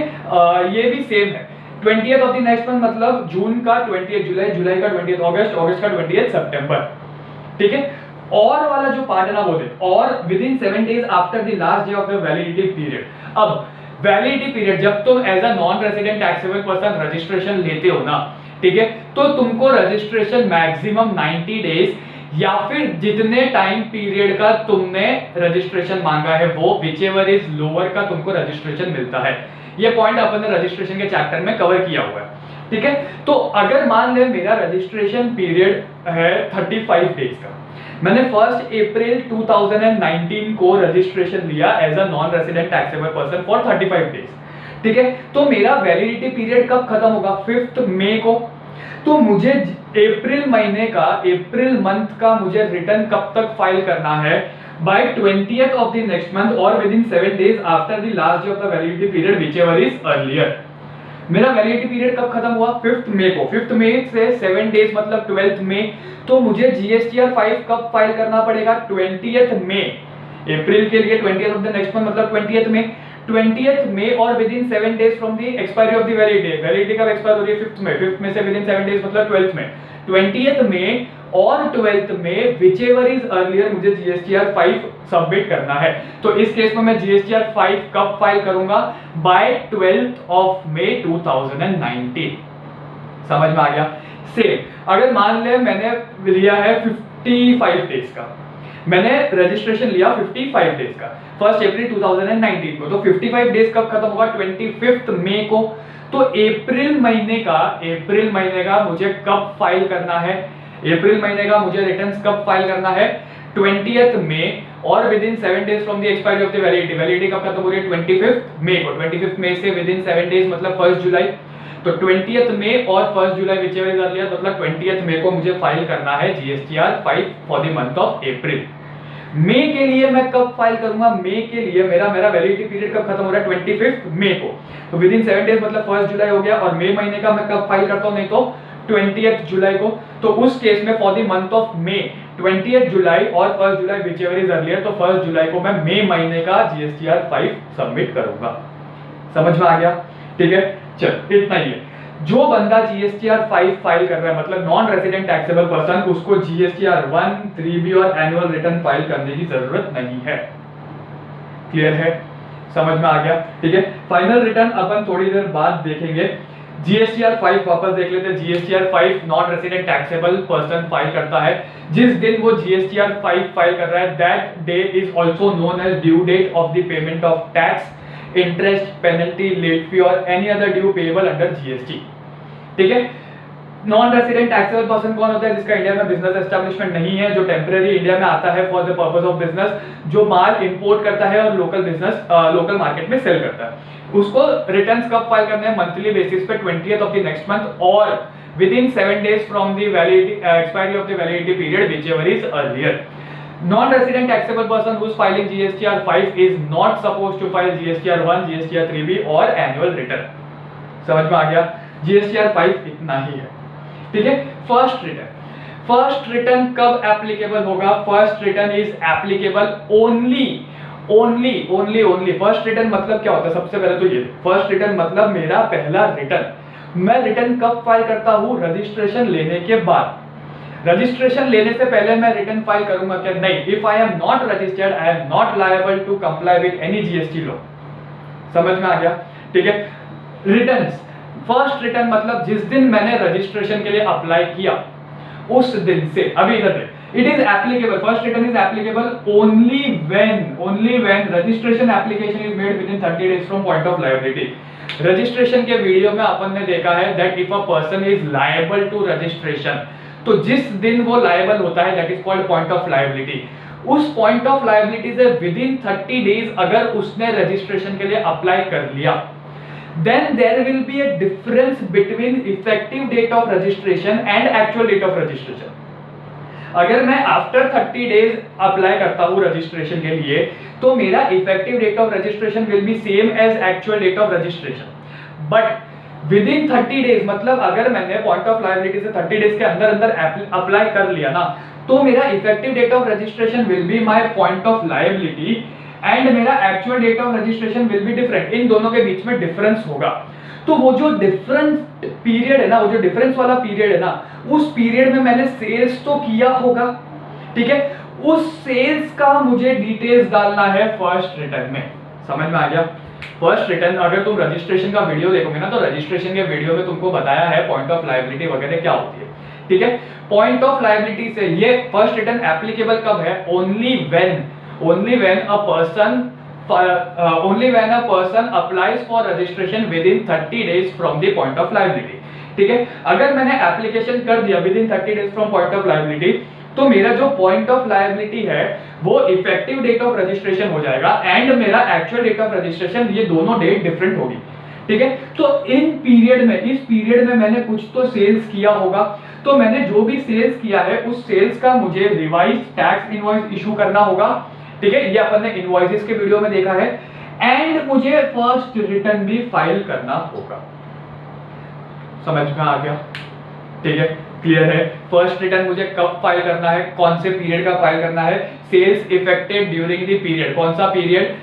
Speaker 1: ये भी सेम है, 20th of the next month मतलब जून का 20th जुलाई, जुलाई का 20th अगस्त, अगस्त का 20th सितंबर, ठीक है। और वाला जो पार्ट है ना वो दे, और within 7 days after the last day of the validity period. अब वैलिडिटी पीरियड जब तुम as a non resident taxable person registration लेते हो ना, ठीक है, तो तुमको रजिस्ट्रेशन मैक्सिमम 90 डेज या फिर जितने टाइम पीरियड का तुमने रजिस्ट्रेशन मांगा है वो विचेवर इज लोअर का तुमको रजिस्ट्रेशन मिलता है। ये पॉइंट अपन ने रजिस्ट्रेशन के चैप्टर में कवर किया हुआ है। ठीक है। तो अगर मान ले मेरा रजिस्ट्रेशन पीरियड है 35 डेज का, मैंने 1 अप्रैल 2019 को रजिस्ट्रेशन लिया as a non resident taxable person for 35 days, ठीक है। तो मेरा वैलिडिटी पीरियड कब खत्म होगा? 5 मई को। तो मुझे अप्रैल महीने का, अप्रैल मंथ का मुझे रिटर्न कब तक फाइल करना है? By 20th of the next month और within 7 days after the last day of the validity period whichever is earlier. मेरा वैलिडिटी पीरियड कब खत्म हुआ? 5 मई को। 5 मई से 7 डेज मतलब 12th मई। तो मुझे जीएसटीआर 5 कब फाइल करना पड़ेगा? 20th मई। अप्रैल के लिए 20th of the next month मतलब 20th मई। 20th मई और within 7 days from the expiry of the validity. Validity कब एक्सपायर हो रही है? 5th मई। 5th मई से विद इन 7 डेज मतलब 12th मई। 20th मई और 12th में whichever is earlier मुझे GSTR 5 सबमिट करना है। तो इस केस में मैं GSTR 5 कब फाइल करूंगा? By 12th of May 2019। समझ में आ गया? सेम अगर मान ले मैंने लिया है 55 डेज का, मैंने रजिस्ट्रेशन लिया 55 डेज का 1 अप्रैल 2019 को, तो 55 डेज कब खत्म होगा? 25 मई को। तो अप्रैल महीने का मुझे कब फाइल करना है? अप्रैल महीने का मुझे रिटर्न्स कब फाइल करना है? 20th मई और within 7 days from the expiry of the validity. Validity कब खत्म हो रही है? 25 मई को। 25 मई से विद इन 7 डेज मतलब 1 जुलाई। तो 20th मई और 1 जुलाई व्हिचएवर इज अर्लियर मतलब 20th मई को मुझे फाइल करना है GSTR 5 for the month of April. मई के लिए मैं कब फाइल करूंगा? मई के लिए मेरा वैलिडिटी पीरियड कब खत्म हो रहा है? 25 मई को। तो विद इन 7 डेज मतलब 1 जुलाई हो गया। और मई महीने का मैं कब फाइल करता हूं? नहीं तो 20th जुलाई को। तो उस केस में for the month of May 20th July और 1 जुलाई व्हिचएवर इज अर्लियर, तो 1 जुलाई को मैं मई महीने का जीएसटीआर 5 सबमिट करूंगा। समझ में आ गया? ठीक है, चल इतना ही है। जो बंदा जीएसटीआर 5 फाइल कर रहा है मतलब नॉन रेसिडेंट टैक्सेबल पर्सन, उसको जीएसटीआर 1, 3B और एनुअल रिटर्न फाइल करने की जरूरत नहीं है। क्लियर है? समझ में आ गया? ठीक है। फाइनल रिटर्न अपन थोड़ी देर बाद देखेंगे। जीएसटीआर 5 वापस देख लेते हैं। GSTR 5 non resident taxable person file करता है। जिस दिन वो जीएसटीआर 5 फाइल कर रहा है, that day is also known as due date of the payment of tax, interest, penalty, late fee और any other due payable under GST. ठीक है। नॉन रेसिडेंट टैक्सेबल पर्सन कौन होता है? जिसका इंडिया में बिजनेस एस्टैब्लिशमेंट नहीं है, जो टेम्परेरी इंडिया में आता है for the purpose of business, जो माल इंपोर्ट करता है और लोकल मार्केट में सेल करता है। उसको रिटर्न्स कब फाइल करने हैं? मंथली बेसिस पे 20th of the next month और within 7 days from the expiry of the validity period whichever is earlier. Non-resident taxable person who is filing GSTR 5 is not supposed to file GSTR 1, GSTR 3B और annual return। समझ में आ गया? GSTR 5 इतना ही है। ठीक है। फर्स्ट रिटर्न कब एप्लीकेबल होगा? First return is applicable only first return मतलब क्या होता है? सबसे पहले तो ये फर्स्ट रिटर्न मतलब मेरा पहला रिटर्न। मैं रिटर्न कब फाइल करता हूं? रजिस्ट्रेशन लेने के बाद। रजिस्ट्रेशन लेने से पहले मैं रिटर्न फाइल करूंगा क्या? नहीं। If I am not registered I am not liable to comply with any GST law. समझ में आ गया? ठीक है। रिटर्न्स, फर्स्ट रिटर्न मतलब जिस दिन मैंने रजिस्ट्रेशन के लिए अप्लाई किया उस दिन से, अभी इधर देख, it is applicable, first return is applicable only when registration application is made within 30 days from point of liability. Registration के वीडियो में अपन ने देखा है that if a person is liable to registration, तो जिस दिन वो लायबल होता है that is called point of liability. उस पॉइंट ऑफ लायबिलिटी से विद इन 30 डेज अगर उसने रजिस्ट्रेशन के लिए अप्लाई कर लिया, then there will be a difference between effective date of registration and actual date of registration। अगर मैं आफ्टर 30 डेज अप्लाई करता हूं रजिस्ट्रेशन के लिए, तो मेरा effective date of registration will be same as actual date of registration. But within 30 days मतलब अगर मैंने पॉइंट ऑफ लायबिलिटी से 30 डेज के अंदर अप्लाई कर लिया ना, तो मेरा effective date of registration will be my point of liability and मेरा actual date of registration will be different. इन दोनों के बीच में डिफरेंस होगा। तो वो जो डिफरेंस पीरियड है ना, वो जो डिफरेंस वाला पीरियड है ना, उस पीरियड में मैंने सेल्स तो किया होगा। ठीक है। उस सेल्स का मुझे डिटेल्स डालना है फर्स्ट रिटर्न में। समझ में आ गया? फर्स्ट रिटर्न, अगर तुम रजिस्ट्रेशन का वीडियो देखोगे ना, तो रजिस्ट्रेशन के वीडियो में तुमको बताया है पॉइंट ऑफ लायबिलिटी वगैरह क्या होती है। ठीक है। पॉइंट ऑफ लायबिलिटी से ये फर्स्ट रिटर्न एप्लीकेबल कब है? Only when a person applies for registration within 30 days from the point of liability। ठीक है। अगर मैंने एप्लीकेशन कर दिया with in 30 days from point of liability, तो मेरा जो पॉइंट ऑफ लायबिलिटी है वो इफेक्टिव डेट ऑफ रजिस्ट्रेशन हो जाएगा एंड मेरा एक्चुअल डेट ऑफ रजिस्ट्रेशन, ये दोनों डेट डिफरेंट होगी। ठीक है, तो इस पीरियड में मैंने कुछ तो सेल्स किया होगा, तो मैंने जो भी सेल्स किया है उस सेल्स का मुझे रिवाइज टैक्स इनवॉइस इशू करना होगा। ठीक है, ये अपन ने इनवॉइसेस के वीडियो में देखा है। एंड मुझे फर्स्ट रिटर्न भी फाइल करना होगा। समझ में आ गया? ठीक है, क्लियर है? फर्स्ट रिटर्न मुझे कब फाइल करना है, कौन से पीरियड का फाइल करना है? Sales effected during the period. कौन सा period?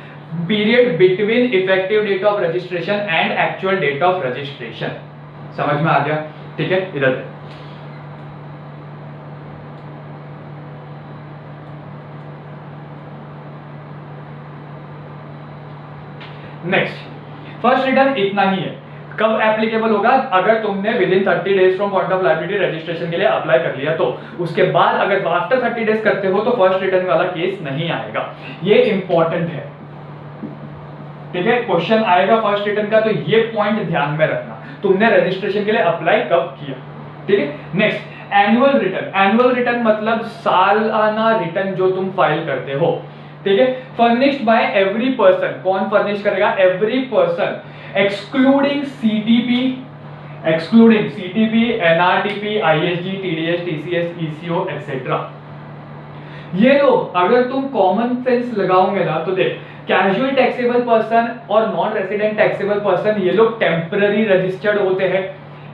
Speaker 1: Period between effective date of registration and actual date of registration. समझ में आ गया? ठीक है, इधर नेक्स्ट, फर्स्ट रिटर्न इतना ही है। कब एप्लीकेबल होगा? अगर तुमने with in 30 days from point of liability registration के लिए अप्लाई कर लिया, तो उसके बाद अगर आफ्टर 30 डेज करते हो तो फर्स्ट रिटर्न वाला केस नहीं आएगा। ये इंपॉर्टेंट है। ठीक है, क्वेश्चन आएगा फर्स्ट रिटर्न का, तो ये पॉइंट ध्यान में रखना, तुमने रजिस्ट्रेशन के लिए अप्लाई कब किया। ठीक है, next annual return. Annual return मतलब सालाना रिटर्न जो तुम फाइल करते हो। ठीक है, फर्निश्ड बाय एवरी पर्सन। कौन फर्निश करेगा? Every person excluding CTP, NRTP, ISD, TDS, TCS, ECO etcetera. ये लोग अगर तुम कॉमन सेंस लगाओगे ना, तो देख, कैजुअल टैक्सेबल पर्सन और नॉन रेसिडेंट टैक्सेबल पर्सन, ये लोग टेम्पररी रजिस्टर्ड होते हैं।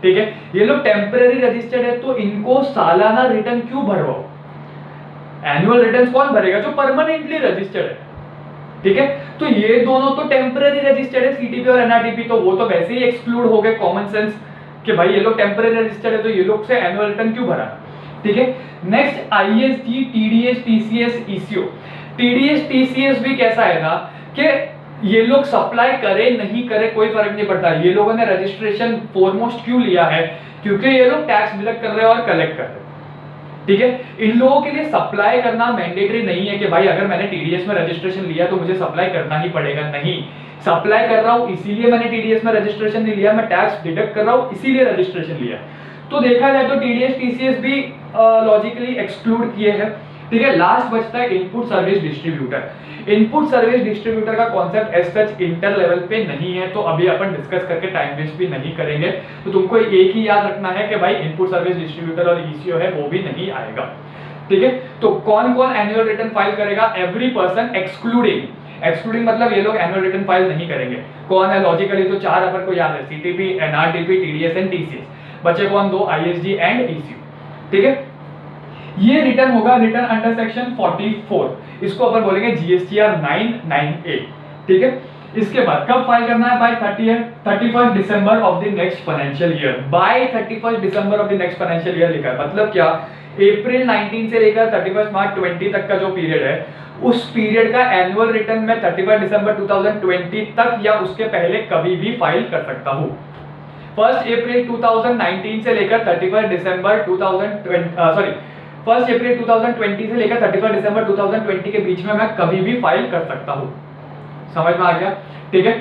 Speaker 1: ठीक है, ये लोग टेम्पररी रजिस्टर्ड है, तो इनको सालाना रिटर्न क्यों भरवाओ? एनुअल रिटर्न कौन भरेगा? जो परमानेंटली रजिस्टर्ड है। ठीक है, तो ये दोनों तो टेम्पररी रजिस्टर्ड है, सीटीपी और एनआरटीपी, तो वो तो वैसे ही एक्सक्लूड हो गए कॉमन सेंस कि भाई ये लोग टेम्पररी रजिस्टर्ड है, तो ये लोग से एनुअल रिटर्न क्यों भरा? ठीक है, next ISG, TDS, TCS, eco. TDS, TCS भी कैसा है ना कि ये लोग सप्लाई करे नहीं करे कोई फर्क नहीं पड़ता। ये लोगों ने रजिस्ट्रेशन फॉरमोस्ट क्यों लिया है? क्योंकि ये लोग टैक्स डिडक्ट कर रहे हैं और कलेक्ट कर रहे हैं। ठीक है, इन लोगों के लिए सप्लाई करना मैंडेटरी नहीं है कि भाई अगर मैंने टीडीएस में रजिस्ट्रेशन लिया तो मुझे सप्लाई करना ही पड़ेगा। नहीं, सप्लाई कर रहा हूं इसीलिए मैंने टीडीएस में रजिस्ट्रेशन नहीं लिया, मैं टैक्स डिडक्ट कर रहा हूं इसीलिए रजिस्ट्रेशन लिया। तो देखा जाए तो टीडीएस, टीसीएस भी लॉजिकली एक्सक्लूड किए हैं। ठीक है, लास्ट बचता है input service distributor. Input service distributor का concept as such inter level पे नहीं है, तो अभी अपन डिस्कस करके टाइम वेस्ट भी नहीं करेंगे। तो तुमको एक ही याद रखना है कि भाई इनपुट सर्विस डिस्ट्रीब्यूटर और ईसीओ है वो भी नहीं आएगा। ठीक है, तो कौन कौन एनुअल रिटर्न फाइल करेगा? एवरी पर्सन एक्सक्लूडिंग मतलब ये लोग एनुअल रिटर्न फाइल नहीं करेंगे। कौन है? लॉजिकली तो चार अपन को याद है, CTP, NRTP, TDS and TCS. बचे कौन? दो, आईएसजी एंड ईसीओ। ठीक है, ये रिटर्न होगा रिटर्न अंडर सेक्शन 44, इसको अपन बोलेंगे जीएसटीआर 998। ठीक है, इसके बाद कब फाइल करना है? By 31 December of the next financial year. By 31 December of the next financial year लिखा है, मतलब क्या? अप्रैल 19 से लेकर 31 मार्च 20 तक का जो पीरियड है, उस पीरियड का एनुअल रिटर्न में 31 दिसंबर 2020 तक या उसके पहले कभी भी फाइल कर सकता हूं। 1 अप्रैल 2019 से लेकर 31 दिसंबर 1 अप्रैल 2020 से लेकर 31 दिसंबर 2020 के बीच में मैं कभी भी फाइल कर सकता हूं। समझ में आ गया? ठीक है,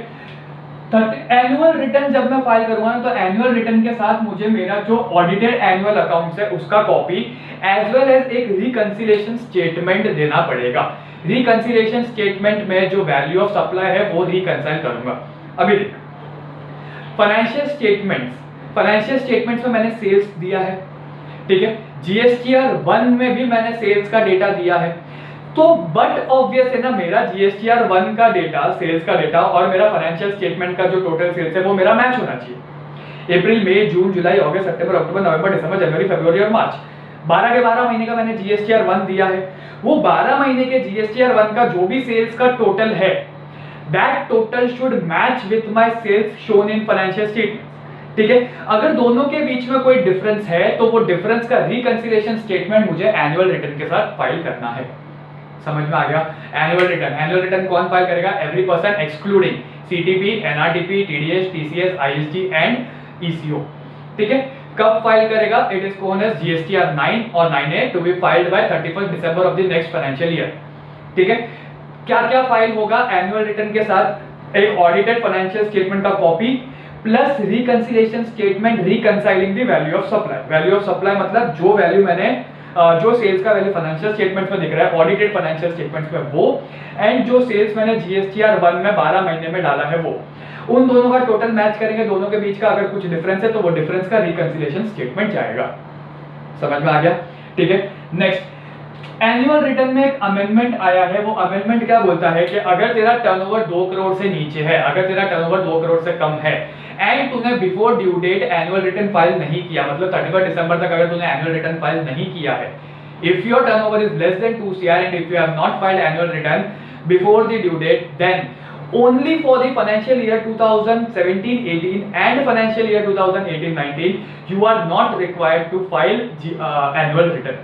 Speaker 1: एनुअल रिटर्न जब मैं फाइल करूंगा तो एनुअल रिटर्न के साथ मुझे मेरा जो ऑडिटेड एनुअल अकाउंट्स है उसका कॉपी एज वेल एज एक रिकंसिलिएशन स्टेटमेंट देना पड़ेगा। रिकंसिलिएशन स्टेटमेंट में जो वैल्यू ऑफ सप्लाई है वो रिकंसाइल करूंगा। अभी देख, फाइनेंशियल स्टेटमेंट्स में मैंने सेल्स दिया है। ठीक है, जीएसटीआर 1 में भी मैंने सेल्स का डेटा दिया है। तो बट ऑब्वियस है ना, मेरा जीएसटीआर 1 का डेटा, सेल्स का डेटा और मेरा फाइनेंशियल स्टेटमेंट का जो टोटल सेल्स है वो मेरा मैच होना चाहिए। अप्रैल, मई, जून, जुलाई, अगस्त, सितंबर, अक्टूबर, नवंबर, दिसंबर, जनवरी, फरवरी और मार्च, 12 के 12 महीने का मैंने जीएसटीआर 1 दिया है। वो 12 महीने के जीएसटीआर 1 का जो भी सेल्स का टोटल है, that total should match with my sales shown in financial statement. ठीक है, अगर दोनों के बीच में कोई डिफरेंस है तो वो डिफरेंस का रिकंसिलिएशन स्टेटमेंट मुझे एनुअल रिटर्न के साथ फाइल करना है। समझ में आ गया? एनुअल रिटर्न कौन फाइल करेगा? Every person excluding CTP, NRTP, TDS, TCS, ISD and ECO. ठीक है, कब फाइल करेगा? It is called as GSTR 9 और 9A to be filed by 31 December of the next financial year. ठीक है, क्या क्या फाइल होगा एनुअल रिटर्न के साथ? एक ऑडिटेड फाइनेंशियल स्टेटमेंट का copy, plus reconciliation statement reconciling the value of supply. Value of supply मतलब जो वैल्यू मैंने जो सेल्स का वैल्यू फाइनेंशियल स्टेटमेंट्स में दिख रहा है, ऑडिटेड फाइनेंशियल स्टेटमेंट्स में वो, एंड जो सेल्स मैंने जीएसटीआर 1 में 12 महीने में डाला है वो, उन दोनों का टोटल मैच करेंगे, दोनों के बीच का अगर कुछ डिफरेंस है तो वो डिफरेंस का रिकंसिलिएशन स्टेटमेंट जाएगा। समझ में आ गया? ठीक है। नेक्स्ट, एनुअल रिटर्न में एक अमेंडमेंट आया है। वो अमेंडमेंट क्या बोलता है कि अगर तेरा टर्नओवर 2 करोड़ से नीचे है, अगर तेरा टर्नओवर 2 करोड़ से कम है एंड तूने before due date annual return file नहीं किया, मतलब 31 दिसंबर तक अगर तूने एनुअल रिटर्न फाइल नहीं किया है, if your turnover is less than 2 CR and if you have not filed annual return before the due date, then only for the financial year 2017-18 and financial year 2018-19 you are not required to file annual return।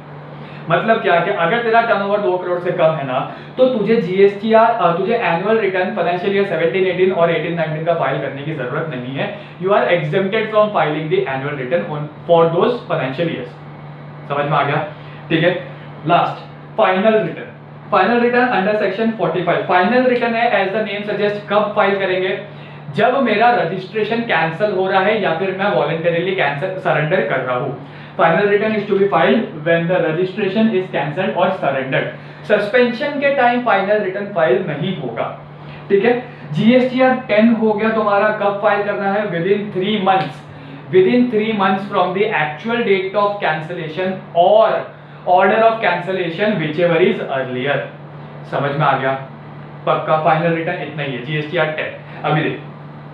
Speaker 1: मतलब क्या कि अगर तेरा टर्नओवर 2 करोड़ से कम है ना, तो तुझे जीएसटीआर तुझे एनुअल रिटर्न फाइनेंशियल ईयर 17-18 और 18-19 का फाइल करने की जरूरत नहीं है। You are exempted from filing the annual return for those financial years. समझ में आ गया? ठीक है। Last, final return. Final return under section 45। Final return है एज द नेम सजेस्ट कब फाइल करेंगे? जब मेरा रजिस्ट्रेशन कैंसिल हो रहा है या फिर मैं वॉलंटरीली कैंसिल सरेंडर कर रहा हूं। Final return is to be filed when the registration is cancelled और सरेंडर्ड। सस्पेंशन के टाइम फाइनल रिटर्न फाइल नहीं होगा। ठीक है। जीएसटीआर 10 हो गया तुम्हारा, कब फाइल करना है? Within 3 months, within 3 months from the actual date of cancellation और order of cancellation whichever is earlier. समझ में आ गया? पक्का फाइनल रिटर्न इतना ही है। जीएसटीआर 10 अभी देख,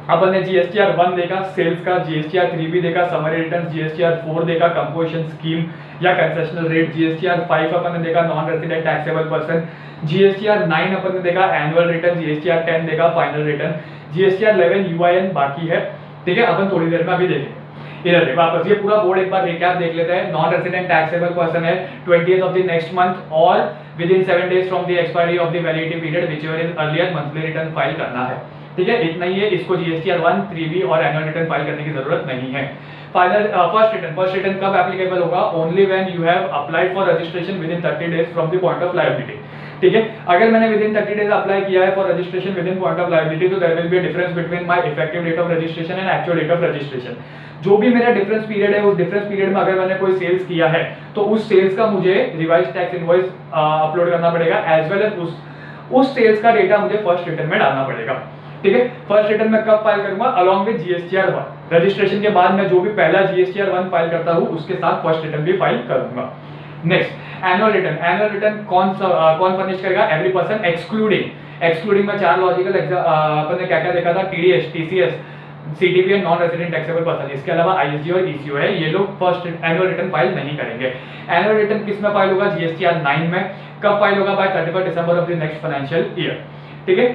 Speaker 1: अपन ने जीएसटीआर 1 देखा सेल्स का, जीएसटीआर 3 भी देखा समरी रिटर्न, जीएसटीआर 4 देखा कंपोजिशन स्कीम या कंसेशनल रेट, जीएसटीआर 5 अपन ने देखा non resident taxable person, GSTR 9 अपन ने देखा एनुअल रिटर्न, जीएसटीआर 10 देखा फाइनल रिटर्न, जीएसटीआर 11 यूआईएन बाकी है। ठीक है, अपन थोड़ी देर में अभी देखेंगे। इधर वापस ये पूरा बोर्ड एक बार रिकैप देख लेते हैं। नॉन रेजिडेंट टैक्सेबल पर्सन है 20th of the next month और within 7 days from the expiry of the validity period whichever is earlier monthly return file करना है। ठीक है, इतना ही है। इसको जीएसटीआर 1, 3B और एनुअल रिटर्न फाइल करने की जरूरत नहीं है। फाइनल फर्स्ट रिटर्न कब एप्लीकेबल होगा? Only when you have applied for registration within 30 days from the point of liability. ठीक है, अगर मैंने विदिन 30 days अप्लाई किया है for registration within point of liability, तो there will be a difference between my effective date of registration and actual date of registration. जो भी मेरा डिफरेंस पीरियड है, उस डिफरेंस पीरियड में अगर मैंने कोई सेल्स किया है तो उस सेल्स का मुझे रिवाइज टैक्स इनवॉइस अपलोड करना पड़ेगा, एज वेल एज उस सेल्स का डेटा मुझे फर्स्ट रिटर्न में डालना पड़ेगा। ठीक है, फर्स्ट रिटर्न में कब फाइल करूंगा? Along with GSTR 1। रजिस्ट्रेशन के बाद मैं जो भी पहला जीएसटीआर 1 फाइल करता हूं उसके साथ फर्स्ट रिटर्न भी फाइल करूंगा। Next, annual return. Annual return कौन फर्निश करेगा? एवरी पर्सन एक्सक्लूडिंग में 4 लॉजिकल अपन ने क्या क्या देखा था? TDS, TCS, CTP and non resident taxable person. इसके अलावा आईएसडी और ईसीओ है, ये लोग फर्स्ट एनुअल रिटर्न फाइल नहीं करेंगे। एनुअल रिटर्न किस में फाइल होगा? जीएसटीआर 9 में। कब फाइल होगा? By 31 December of the next financial year. ठीक है,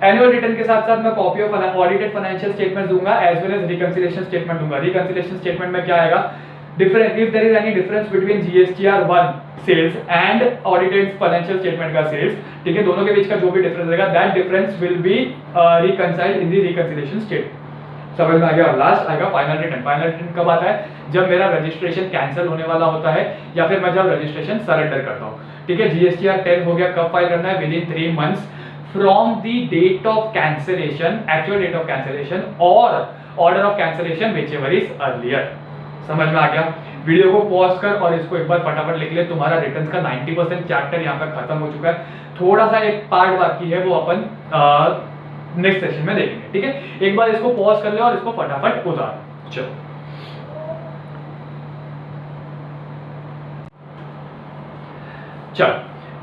Speaker 1: एनुअल रिटर्न के साथ साथ मैं copy of audited financial statement दूंगा as well as reconciliation statement दूंगा। रिकंसिलिएशन स्टेटमेंट में क्या आएगा? Difference, if there is any difference between GSTR 1 sales and audited financial statement का सेल्स, ठीक है, दोनों के बीच का जो भी डिफरेंस रहेगा that difference will be reconciled in the reconciliation statement. समझ में आ गया? लास्ट आएगा फाइनल रिटर्न। फाइनल रिटर्न कब आता है? जब मेरा रजिस्ट्रेशन कैंसिल होने वाला होता है या फिर मैं जब रजिस्ट्रेशन सरेंडर करता हूँ। ठीक है, जीएसटीआर 10 हो गया, कब फाइल करना है? Within 3 months from the date of cancellation, actual date of cancellation और order of cancellation whichever is earlier. समझ में आ गया? वीडियो को पॉज कर और इसको एक बार फटाफट लिख ले। तुम्हारा रिटर्न्स का 90% चैप्टर यहाँ पर खत्म हो चुका है। थोड़ा सा एक पार्ट बाकी है, वो अपन नेक्स्ट सेशन में देखेंगे। ठीक है, एक बार इसको पॉज कर ले और इसको फटाफट उतार। चलो, चल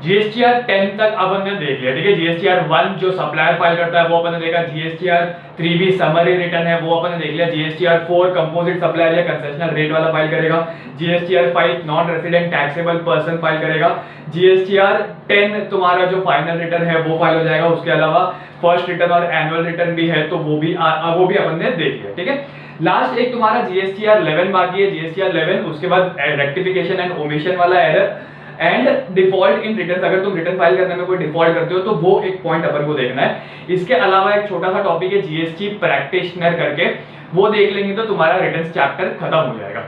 Speaker 1: जीएसटीआर 10 तक अब हमने देख लिया। ठीक है, जीएसटीआर 1 जो सप्लायर फाइल करता है वो अपन ने देखा, जीएसटीआर 3B समरी रिटर्न है वो अपन ने देख लिया, जीएसटीआर 4 कंपोजिट सप्लायर या कंसेशनल रेट वाला फाइल करेगा, GSTR 5 non resident taxable person file करेगा, जीएसटीआर 10 तुम्हारा जो फाइनल रिटर्न है वो फाइल हो जाएगा। उसके अलावा फर्स्ट रिटर्न और एनुअल रिटर्न भी है तो वो भी अपन ने देख लिया। ठीक है, लास्ट एक तुम्हारा जीएसटीआर 11 बाकी है। जीएसटीआर 11 उसके बाद रेक्टिफिकेशन एंड ओमिशन वाला error and default in return. अगर तुम रिटर्न फाइल करने में कोई डिफॉल्ट करते हो तो वो एक पॉइंट अपन को देखना है। इसके अलावा एक छोटा सा टॉपिक है जीएसटी प्रैक्टिशनर करके, वो देख लेंगे तो तुम्हारा रिटर्न चैप्टर खत्म हो जाएगा।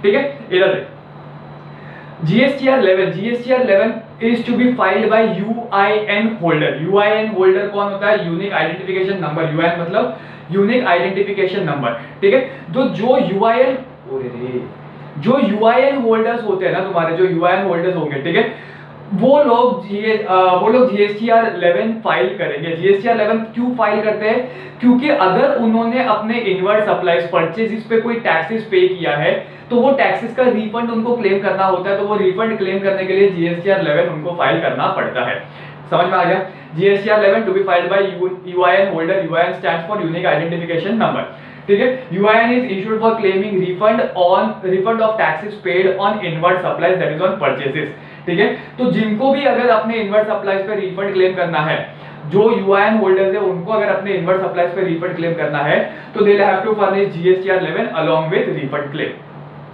Speaker 1: ठीक है, इधर देख, GSTR 11 is to be filed by UIN holder. UIN holder कौन होता है? Unique identification number. यूआईएन मतलब यूनिक आइडेंटिफिकेशन नंबर, ठीक है। तो जो यूआईएन होल्डर्स होते हैं ना, तुम्हारे जो यूआईएन होल्डर्स होंगे, ठीक है, वो लोग जीएसटीआर 11 फाइल करेंगे। जीएसटीआर 11 क्यों फाइल करते हैं? क्योंकि अगर उन्होंने अपने इनवर्ट सप्लाईज परचेजेस पे कोई टैक्सेस पे किया है तो वो टैक्सेस का रिफंड उनको क्लेम करना होता है, तो वो रिफंड क्लेम करने के लिए जीएसटीआर 11 उनको फाइल करना पड़ता है। समझ में आ गया? GSTR 11 to be filed by UIN holder. UIN stands for unique identification number, ठीक है। UIN is issued for claiming refund of taxes paid on inward supplies, that is on purchases, ठीक है। तो जिनको भी अगर अपने इनवर्ट सप्लाईज पे रिफंड क्लेम करना है, जो यूआईएन होल्डर्स है उनको अगर अपने इनवर्ट सप्लाईज पे रिफंड क्लेम करना है तो they have to furnish GSTR 11 along with refund claim.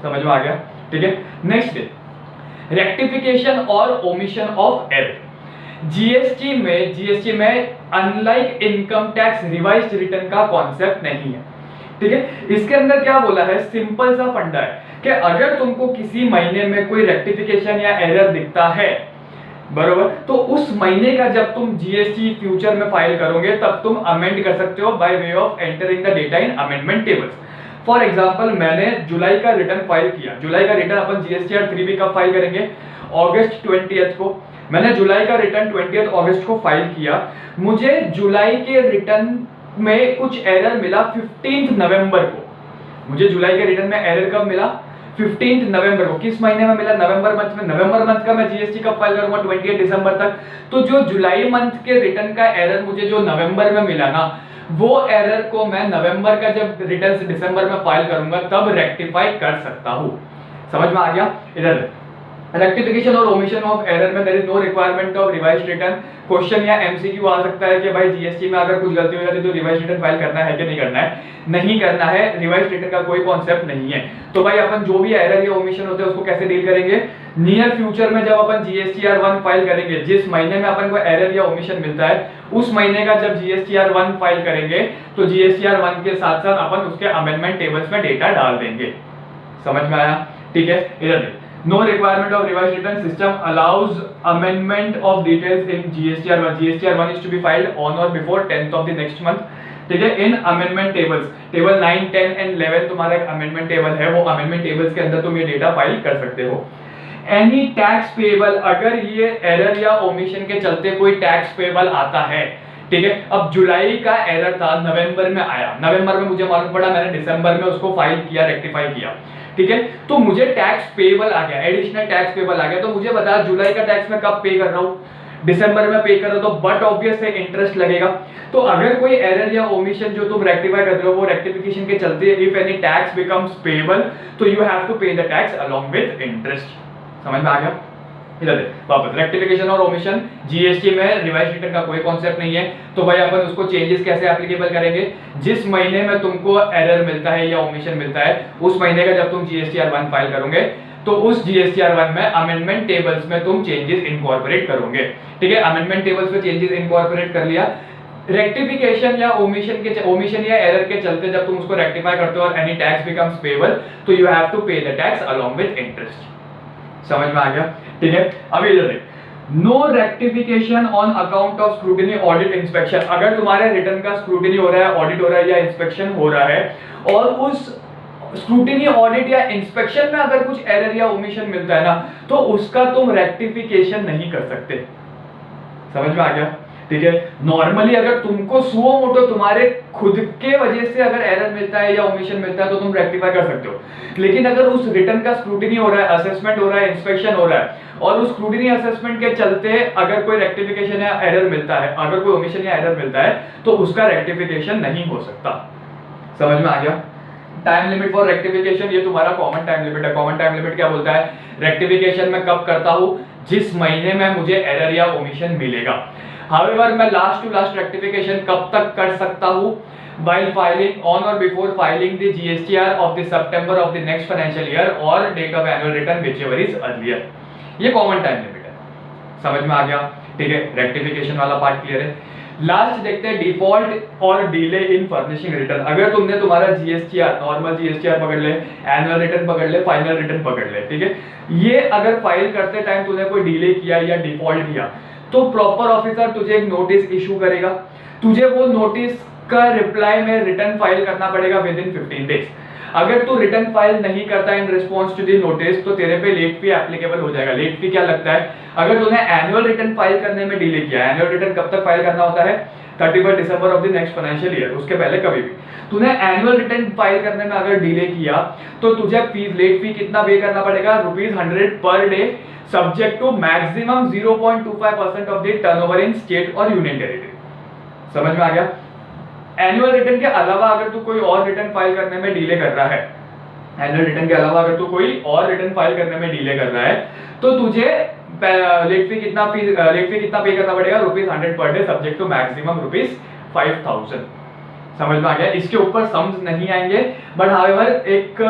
Speaker 1: समझ में आ गया? ठीक है। नेक्स्ट, रेक्टिफिकेशन और ओमिशन ऑफ एरर। जीएसटी में unlike income tax revised return का कॉन्सेप्ट नहीं है, ठीक है। इसके अंदर क्या बोला है, सिंपल सा फंडा है कि अगर तुमको किसी महीने में कोई रेक्टिफिकेशन या एरर दिखता है, बरोबर, तो उस महीने का जब तुम जीएसटी फ्यूचर में फाइल करोगे तब तुम अमेंड कर सकते हो by way of entering the data in amendment tables. For example, मैंने जुलाई का रिटर्न फाइल किया। जुलाई का रिटर्न अपन जीएसटीआर 3 भी कब फाइल करेंगे? अगस्त 20 को। मैंने जुलाई का रिटर्न 20 अगस्त को फाइल किया। मुझे जुलाई के रिटर्न में कुछ एरर मिला 15 नवंबर को। मुझे जुलाई के रिटर्न में एरर कब मिला? 15 नवंबर को। किस महीने में मिला? नवंबर मंथ में। नवंबर मंथ का मैं जीएसटी कब फाइल करूंगा? 28 दिसंबर तक। तो जो जुलाई मंथ के रिटर्न का एरर मुझे जो नवंबर में मिला ना, वो एरर को मैं नवंबर का जब रिटर्न से दिसंबर में फाइल करूंगा तब रेक्टिफाई कर सकता हूं। समझ में आ गया? इधर रेक्टिफिकेशन और ओमिशन ऑफ एरर में there is no requirement of revised return. Question या एमसीक्यू आ सकता है कि भाई जीएसटी में अगर कुछ गलती हो जाती है तो रिवाइज्ड रिटर्न फाइल करना है कि नहीं करना है? नहीं करना है। रिवाइज्ड रिटर्न का कोई कॉन्सेप्ट नहीं है। तो भाई अपन जो भी एरर या ओमिशन होते हैं उसको कैसे डील करेंगे? नियर फ्यूचर में जब अपन जीएसटीआर 1 फाइल करेंगे, जिस महीने में अपन को एरर या ओमिशन मिलता है उस महीने का जब जीएसटीआर 1 फाइल करेंगे तो जीएसटीआर 1 के साथ साथ अपन उसके अमेंडमेंट टेबल्स में डेटा डाल देंगे। समझ में आया? ठीक है। इधर no requirement of revised return system allows amendment of details in GSTR 1. GSTR 1 is to be filed on or before 10th of the next month, ठीक है। इन अमेंडमेंट टेबल्स, टेबल 9, 10 एंड 11 तुम्हारा एक अमेंडमेंट टेबल है, वो अमेंडमेंट टेबल्स के अंदर तुम ये डेटा फाइल कर सकते हो। एनी टैक्स पेबल, अगर ये एरर या ओमिशन के चलते कोई टैक्स पेबल आता है, ठीक है। अब जुलाई का एरर था, नवंबर में आया, नवंबर में मुझे मालूम पड़ा, मैंने दिसंबर में उसको फाइल किया, रेक्टिफाई किया, ठीक है। तो मुझे टैक्स पेबल आ गया, एडिशनल टैक्स पेबल आ गया। तो मुझे बता जुलाई का टैक्स मैं कब पे कर रहा हूं? दिसंबर में पे कर रहा हूं, तो बट ऑब्वियस है इंटरेस्ट लगेगा। तो अगर कोई एरर या ओमिशन जो तुम रेक्टिफाई कर रहे हो वो रेक्टिफिकेशन के चलते if any tax becomes payable तो you have to pay the tax along with interest. समझ में आ गया? इधर वापस रेक्टिफिकेशन और ओमिशन जीएसटी में रिवाइज्ड रिटर्न का कोई कॉन्सेप्ट नहीं है। तो भाई अपन उसको चेंजेस कैसे एप्लीकेबल करेंगे? जिस महीने में तुमको एरर मिलता है या ओमिशन मिलता है उस महीने का जब तुम जीएसटीआर 1 फाइल करोगे तो उस जीएसटीआर 1 में अमेंडमेंट टेबल्स में तुम चेंजेस इनकॉर्पोरेट करोगे, ठीक है। अमेंडमेंट टेबल्स में चेंजेस इनकॉर्पोरेट कर लिया। रेक्टिफिकेशन या ओमिशन या एरर के चलते जब तुम उसको रेक्टिफाई करते हो और एनी टैक्स बिकम्स पेबल तो you have to pay the tax along with interest. समझ में आ गया? ठीक है। अभी इधर देख, no rectification on account of scrutiny audit inspection. अगर तुम्हारे रिटर्न का स्क्रूटिनी हो रहा है, ऑडिट हो रहा है या इंस्पेक्शन हो रहा है और उस स्क्रूटिनी ऑडिट या इंस्पेक्शन में अगर कुछ एरर या ओमिशन मिलता है ना तो उसका तुम रेक्टिफिकेशन नहीं कर सकते। समझ में आ गया? ठीक है। नॉर्मली अगर तुमको सुओ मोटो तुम्हारे खुद के वजह से अगर एरर मिलता है या ओमिशन मिलता है तो तुम रेक्टिफाई कर सकते हो। लेकिन अगर उस रिटर्न का स्क्रूटिनी हो रहा है, असेसमेंट हो रहा है, इंस्पेक्शन हो रहा है और उस स्क्रूटिनी असेसमेंट के चलते अगर कोई रेक्टिफिकेशन या एरर मिलता है, अगर कोई ओमिशन या एरर मिलता है तो उसका रेक्टिफिकेशन नहीं हो सकता। समझ में आ गया? टाइम लिमिट फॉर रेक्टिफिकेशन, ये तुम्हारा कॉमन टाइम लिमिट है। कॉमन टाइम लिमिट क्या बोलता है? रेक्टिफिकेशन मैं कब करता हूं? जिस महीने में मुझे एरर या ओमिशन मिलेगा। हाउएवर मैं लास्ट टू लास्ट रेक्टिफिकेशन कब तक कर सकता हूं? while filing on or before filing the GSTR of the September of the next financial year or date of annual return whichever is earlier। ये कॉमन टाइम लिमिट है। समझ में आ गया? ठीक है। रेक्टिफिकेशन वाला पार्ट क्लियर है। लास्ट देखते हैं डिफॉल्ट और डिले इन फर्निशिंग रिटर्न। अगर तुमने तुम्हारा जीएसटीआर, नॉर्मल जीएसटीआर पकड़ ले, एनुअल रिटर्न पकड़ ले, फाइनल रिटर्न पकड़ ले, ठीक है, ये अगर फाइल करते टाइम तूने कोई डिले किया या डिफॉल्ट किया तो प्रॉपर ऑफिसर तुझे एक नोटिस इशू करेगा। तुझे वो नोटिस का रिप्लाई में रिटर्न फाइल करना पड़ेगा विद इन 15 डेज। अगर तू रिटर्न फाइल नहीं करता in response to the notice तो तेरे पे लेट फी एप्लीकेबल हो जाएगा। लेट फी क्या लगता है, अगर तूने एनुअल रिटर्न फाइल करने में डिले किया, एनुअल रिटर्न कब तक फाइल करना होता है, 31 December of the next financial year, उसके पहले कभी भी तूने एनुअल रिटर्न फाइल करने में अगर डिले किया तो तुझे फीस लेट फी कितना पे करना पड़ेगा, ₹100 पर day, subject to maximum 0.25% of the turnover in state और यूनियन टेरिटरी। समझ में आ गया। एनुअल रिटर्न के अलावा अगर तू कोई और रिटर्न फाइल करने में डिले कर रहा है, एनुअल रिटर्न के अलावा अगर तू कोई और रिटर्न फाइल करने में डिले कर रहा है तो तुझे लेट फी कितना पे करना पड़ेगा, ₹100 पर डे, सब्जेक्ट टू मैक्सिमम ₹5000। समझ में आ गया। इसके ऊपर सम्स नहीं आएंगे, बट हाउएवर एक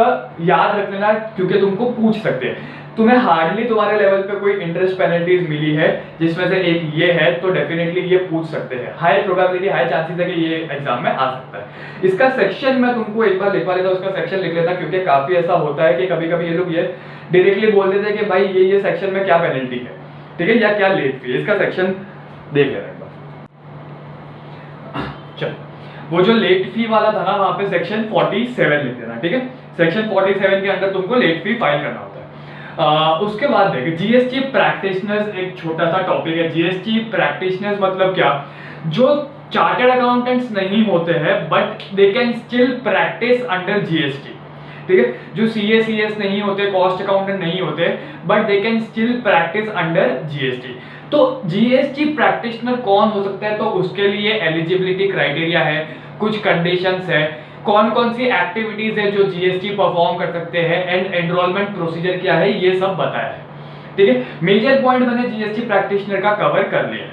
Speaker 1: याद रख लेना क्योंकि तुमको पूछ सकते हैं। तुम्हें हार्डली तुम्हारे लेवल पे कोई इंटरेस्ट पेनल्टीज मिली है जिसमें से एक ये है, तो डेफिनेटली ये पूछ सकते हैं। हाई प्रोबेबिलिटी, हाई चांसेस है कि ये एग्जाम में आ सकता है। इसका सेक्शन मैं तुमको एक बार लिखवा लेता हूं, उसका सेक्शन लिख लेता क्योंकि काफी ऐसा होता है कि कभी कभी ये लोग ये डायरेक्टली बोल देते हैं कि भाई ये सेक्शन में क्या पेनल्टी है, ठीक है, या क्या लेट फी। इसका सेक्शन देख लेना एक बार। चलो, वो जो लेट फी वाला था ना, वहां पे सेक्शन 47 लिख देना, ठीक है। सेक्शन 47 के अंदर तुमको लेट फी फाइल करना होता है। उसके बाद देख, जीएसटी प्रैक्टिशनर्स एक छोटा सा टॉपिक है। जीएसटी प्रैक्टिशनर्स मतलब क्या, जो चार्टर्ड अकाउंटेंट्स नहीं होते हैं but they can still practice under GST, ठीक है। जो सीए सीएस नहीं होते, कॉस्ट अकाउंटेंट नहीं होते, but they can still practice under GST. तो जीएसटी प्रैक्टिशनर कौन हो सकता है, तो उसके लिए एलिजिबिलिटी क्राइटेरिया है, कुछ कंडीशंस है, कौन कौन सी एक्टिविटीज है जो जीएसटी परफॉर्म कर सकते हैं, एंड एनरोलमेंट प्रोसीजर क्या है, ये सब बताया है, ठीक है। मेजर पॉइंट मैंने जीएसटी प्रैक्टिशनर का कवर कर लिया।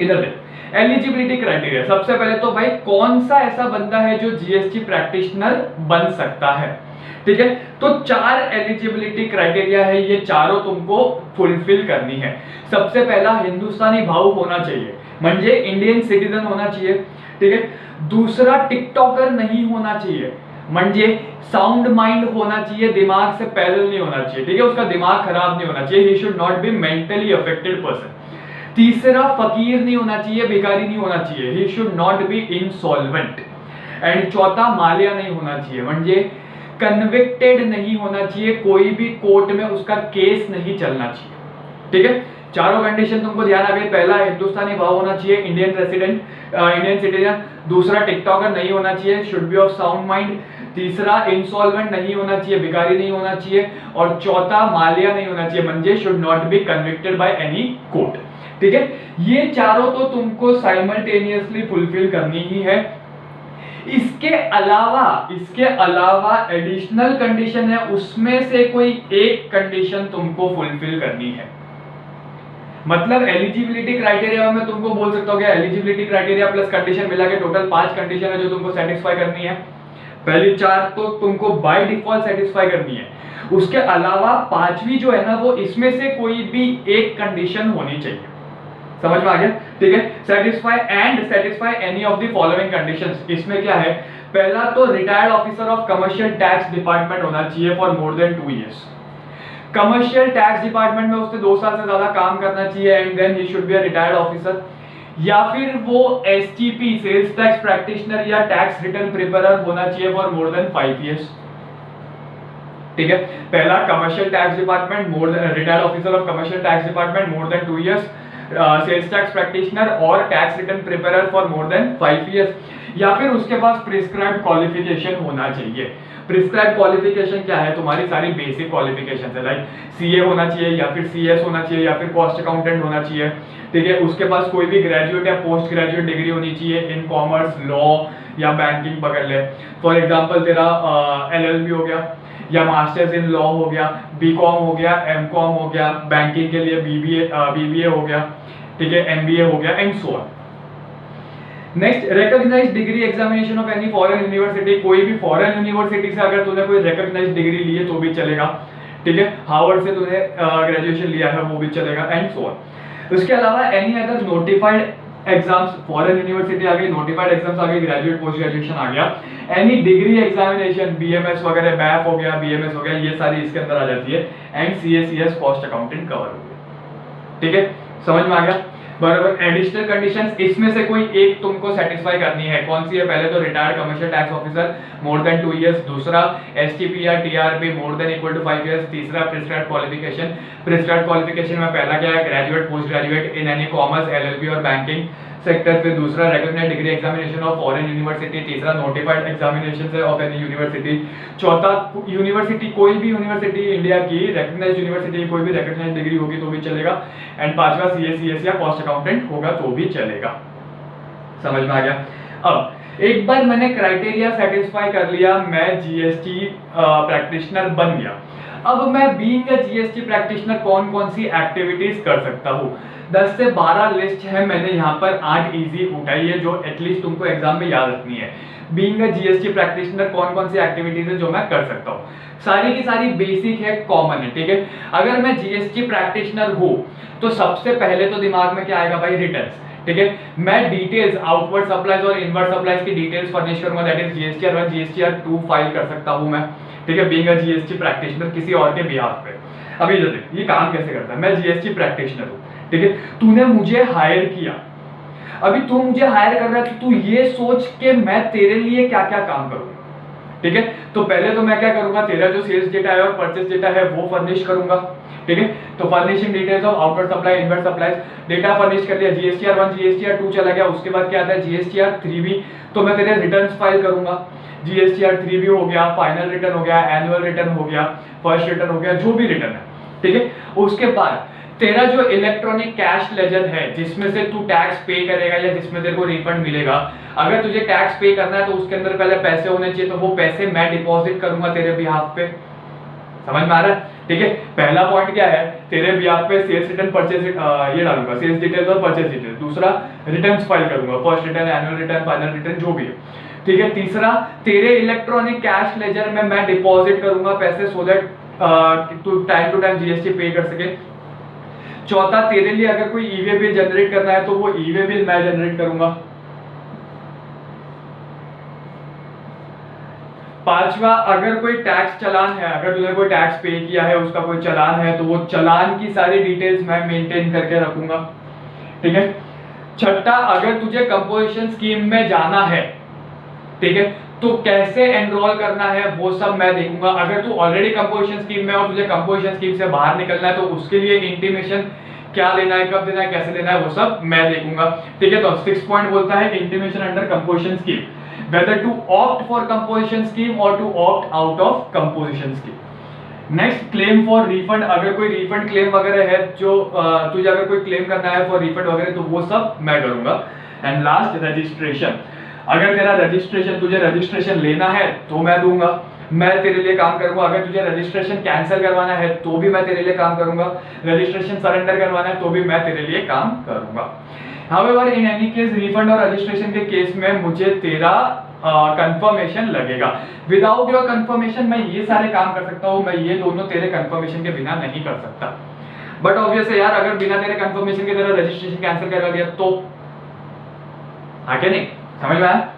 Speaker 1: इधर देख, एलिजिबिलिटी क्राइटेरिया। सबसे पहले तो भाई कौन सा ऐसा बंदा है जो जीएसटी प्रैक्टिशनर बन सकता है, ठीक है। तो 4 एलिजिबिलिटी क्राइटेरिया है, ये चारों तुमको फुलफिल करनी है। सबसे पहला, हिंदुस्तानी भाव होना चाहिए, म्हणजे इंडियन सिटीजन होना चाहिए, ठीक है। दूसरा, टिकटॉकर नहीं होना चाहिए, म्हणजे साउंड माइंड होना चाहिए, दिमाग से पैदल नहीं होना चाहिए, ठीक है, उसका दिमाग खराब नहीं होना चाहिए, he should not be mentally affected person. तीसरा, फकीर नहीं होना चाहिए, भिखारी नहीं होना चाहिए, he should not be insolvent. And चौथा, मालिया नहीं होना चाहिए, म्हणजे कन्विक्टेड नहीं होना चाहिए, कोई भी कोर्ट में उसका केस नहीं चलना चाहिए, ठीक है। चारों कंडीशन तुमको ध्यान आ गई। पहला, हिंदुस्तानी भाव होना चाहिए, इंडियन रेसिडेंट, इंडियन सिटीजन। दूसरा, टिकटॉकर नहीं होना चाहिए, should be of sound mind. तीसरा, इंसॉल्वेंट नहीं होना चाहिए, भिखारी नहीं होना चाहिए। और चौथा, मालिया नहीं होना चाहिए, म्हणजे should not be convicted by any court, ठीक है। ये चारों तो तुमको साइमल्टेनियसली फुलफिल करनी ही है। इसके अलावा एडिशनल कंडीशन है, उसमें से कोई एक कंडीशन तुमको फुलफिल करनी है। मतलब एलिजिबिलिटी क्राइटेरिया में तुमको बोल सकता हूँ कि एलिजिबिलिटी क्राइटेरिया प्लस कंडीशन मिला के टोटल 5 कंडीशन है जो तुमको सेटिस्फाई करनी है। पहली 4 तो तुमको बाय डिफॉल्ट सेटिस्फाई करनी है, उसके अलावा 5वीं जो है ना, वो इसमें से कोई भी एक कंडीशन होनी चाहिए। समझ में आ गया, ठीक है। Satisfy any of the following conditions. इसमें क्या है, पहला तो retired officer of commercial tax department होना चाहिए for more than 2 years. Commercial tax department में उसने 2 साल से ज्यादा काम करना चाहिए, and then he should be a retired officer. या फिर वो एसटीपी, सेल्स टैक्स प्रैक्टिशनर या टैक्स रिटर्न प्रिपेरर होना चाहिए फॉर मोर देन 5 इयर्स, ठीक है। पहला, commercial tax department, more than retired officer of commercial tax department more than 2 years, sales tax practitioner और tax return preparer for more than 5 years. या फिर उसके पास प्रिस्क्राइब्ड क्वालिफिकेशन होना चाहिए। प्रिस्क्राइब क्वालिफिकेशन क्या है, तुम्हारी सारी बेसिक क्वालिफिकेशन है, लाइक सीए होना चाहिए या फिर सीएस होना चाहिए या फिर कॉस्ट अकाउंटेंट होना चाहिए, ठीक है। उसके पास कोई भी ग्रेजुएट या पोस्ट ग्रेजुएट डिग्री होनी चाहिए इन कॉमर्स, लॉ या बैंकिंग पकड़ ले। फॉर एग्जांपल तेरा एलएलबी हो गया या मास्टर्स इन लॉ हो गया, बीकॉम हो गया, एमकॉम हो गया, बैंकिंग के लिए बीबीए हो गया, ठीक है, एमबीए हो गया, and so on. Next, recognised degree examination of any foreign university. कोई भी फॉरेन यूनिवर्सिटी से अगर तूने कोई रिकॉग्नाइज्ड डिग्री ली है तो भी चलेगा, ठीक है। हार्वर्ड से तूने ग्रेजुएशन लिया है वो भी चलेगा, एंड सो ऑन। उसके अलावा any other notified exams, foreign university आ गई, नोटिफाइड एग्जाम्स आ गई, ग्रेजुएट पोस्ट ग्रेजुएशन आ गया, एनी डिग्री एग्जामिनेशन, बीएमएस वगैरह, बैफ हो गया, बीएमएस हो गया, ये सारी इसके अंदर आ जाती है, एंड सीएसीएस कॉस्ट अकाउंटेंट कवर हो गया, ठीक है। समझ में आ गया। बराबर। एडिशनल कंडीशंस इसमें से कोई एक तुमको सेटिस्फाई करनी है, कौन सी है? पहले तो retired commercial tax officer more than 2 years, दूसरा एसटीपी या TRP more than equal to 5 years, तीसरा प्रिस्क्राइब्ड क्वालिफिकेशन। प्रिस्क्राइब्ड क्वालिफिकेशन में पहला क्या है? Graduate, post graduate in any commerce, LLB और बैंकिंग सेक्टर। फिर दूसरा recognised degree examination of foreign university, तीसरा notified examination of any university, चौथा यूनिवर्सिटी, कोई भी यूनिवर्सिटी इंडिया की रिकॉग्नाइज्ड यूनिवर्सिटी कोई भी रिकॉग्नाइज्ड डिग्री होगी तो भी चलेगा, एंड पांचवा सीए सीएस या कॉस्ट अकाउंटेंट होगा तो भी चलेगा। समझ में आ गया? अब एक बार मैंने क्राइटेरिया सेटिस्फाई कर लिया, मैं जीएसटी प्रैक्टिशनर बन गया। अब मैं बीइंग अ जीएसटी प्रैक्टिशनर कौन कौन सी एक्टिविटीज कर सकता हूँ? 10 से 12 लिस्ट है, मैंने यहाँ पर 8 इजी उठाई है जो एटलीस्ट तुमको एग्जाम में याद रखनी है। बीइंग अ जीएसटी प्रैक्टिशनर कौन कौन सी एक्टिविटीज है जो मैं कर सकता हूँ? सारी की सारी बेसिक है, कॉमन है, ठीक है। अगर मैं जीएसटी प्रैक्टिशनर हूँ तो सबसे पहले तो दिमाग में क्या आएगा भाई? रिटर्न्स, ठीक है। मैं डिटेल्स, आउटवर्ड सप्लाईज और इनवर्ड सप्लाईज की डिटेल्स फर्निश करूंगा, that is GSTR 1 GSTR 2 file कर सकता हूं मैं, ठीक है, बीइंग अ जीएसटी प्रैक्टिशनर किसी और के बिहाफ पे। अभी जो देख ये काम कैसे करता है, मैं जीएसटी प्रैक्टिशनर हूं, ठीक है, तूने मुझे हायर किया, अभी तू मुझे हायर कर रहा है तो तू ये सोच के मैं तेरे लिए क्या क्या काम करूंगा, ठीक है। तो पहले तो मैं क्या करूंगा, तेरा जो सेल्स डेटा है और परचेस डेटा है वो फर्निश करूंगा, ठीक है। तो furnishing details of outward supply, inward supplies, data furnish कर लिया, जीएसटीआर 1 जीएसटीआर 2 चला गया, उसके बाद क्या आता है जीएसटीआर 3B, तो मैं तेरे रिटर्न्स फाइल करूंगा, जीएसटीआर 3B हो गया, फाइनल रिटर्न हो गया, एनुअल रिटर्न हो गया, फर्स्ट रिटर्न हो गया, जो भी रिटर्न है, ठीक है। उसके बाद तेरा जो इलेक्ट्रॉनिक कैश लेजर है जिसमें से तू टैक्स पे करेगा या जिसमें तेरे को रिफंड मिलेगा, अगर तुझे टैक्स पे करना है तो उसके अंदर पहले पैसे होने चाहिए, तो वो पैसे मैं डिपॉजिट करूंगा तेरे बिहाफ पे। समझ में आ रहा है? ठीक है। पहला पॉइंट क्या है, तेरे बिहाफ पे सेल्स रिटर्न, परचेज ये डालूंगा, सेल्स डिटेल्स और परचेज डिटेल्स। दूसरा रिटर्न्स फाइल करूंगा, first return, annual return, final return, जो भी है, ठीक है। तीसरा तेरे इलेक्ट्रॉनिक कैश लेजर में मैं डिपॉजिट करूंगा पैसे, सो दैट तू टाइम टू टाइम जीएसटी पे कर सके। चौथा, तेरे लिए अगर कोई ईवे बिल जनरेट करना है तो वो ईवे बिल मैं जनरेट करूंगा। पांचवा, अगर कोई टैक्स चालान है, अगर तुझे कोई टैक्स पे किया है, उसका कोई चालान है तो वो चालान की सारी डिटेल्स मैं मेंटेन करके रखूंगा, ठीक है। छठा, अगर तुझे कंपोजिशन स्कीम में जाना है, ठीक है, तो कैसे एनरोल करना है वो सब मैं देखूंगा। अगर तू ऑलरेडी कंपोजिशन स्कीम में और तुझे कंपोजिशन स्कीम से बाहर निकलना है तो उसके लिए इंटीमेशन क्या लेना है, कब देना है, कैसे लेना है, वो सब मैं देखूंगा, ठीक है। तो 6 पॉइंट बोलता है intimation under composition scheme, whether to opt for composition scheme or to opt out of composition scheme. Next, claim for refund, अगर कोई रिफंड क्लेम वगैरह है जो तुझे अगर कोई क्लेम करना है फॉर रिफंड वगैरह तो वो सब मैं करूंगा। एंड लास्ट, रजिस्ट्रेशन, अगर तेरा रजिस्ट्रेशन, तुझे रजिस्ट्रेशन लेना है तो मैं दूंगा, मैं तेरे लिए काम करूंगा। अगर तुझे रजिस्ट्रेशन कैंसिल करवाना है तो भी मैं तेरे लिए काम करूंगा, रजिस्ट्रेशन सरेंडर करवाना है तो भी मैं तेरे लिए काम करूंगा। However, in any case, refund और रजिस्ट्रेशन के केस में मुझे तेरा कंफर्मेशन लगेगा। विदाउट योर कंफर्मेशन मैं ये सारे काम कर सकता हूँ, मैं ये दोनों तेरे कंफर्मेशन के बिना नहीं कर सकता। बट ऑब्वियस है यार, अगर बिना तेरे कंफर्मेशन के तेरा रजिस्ट्रेशन कैंसिल करवा दिया तो आगे नहीं, समझ में आया?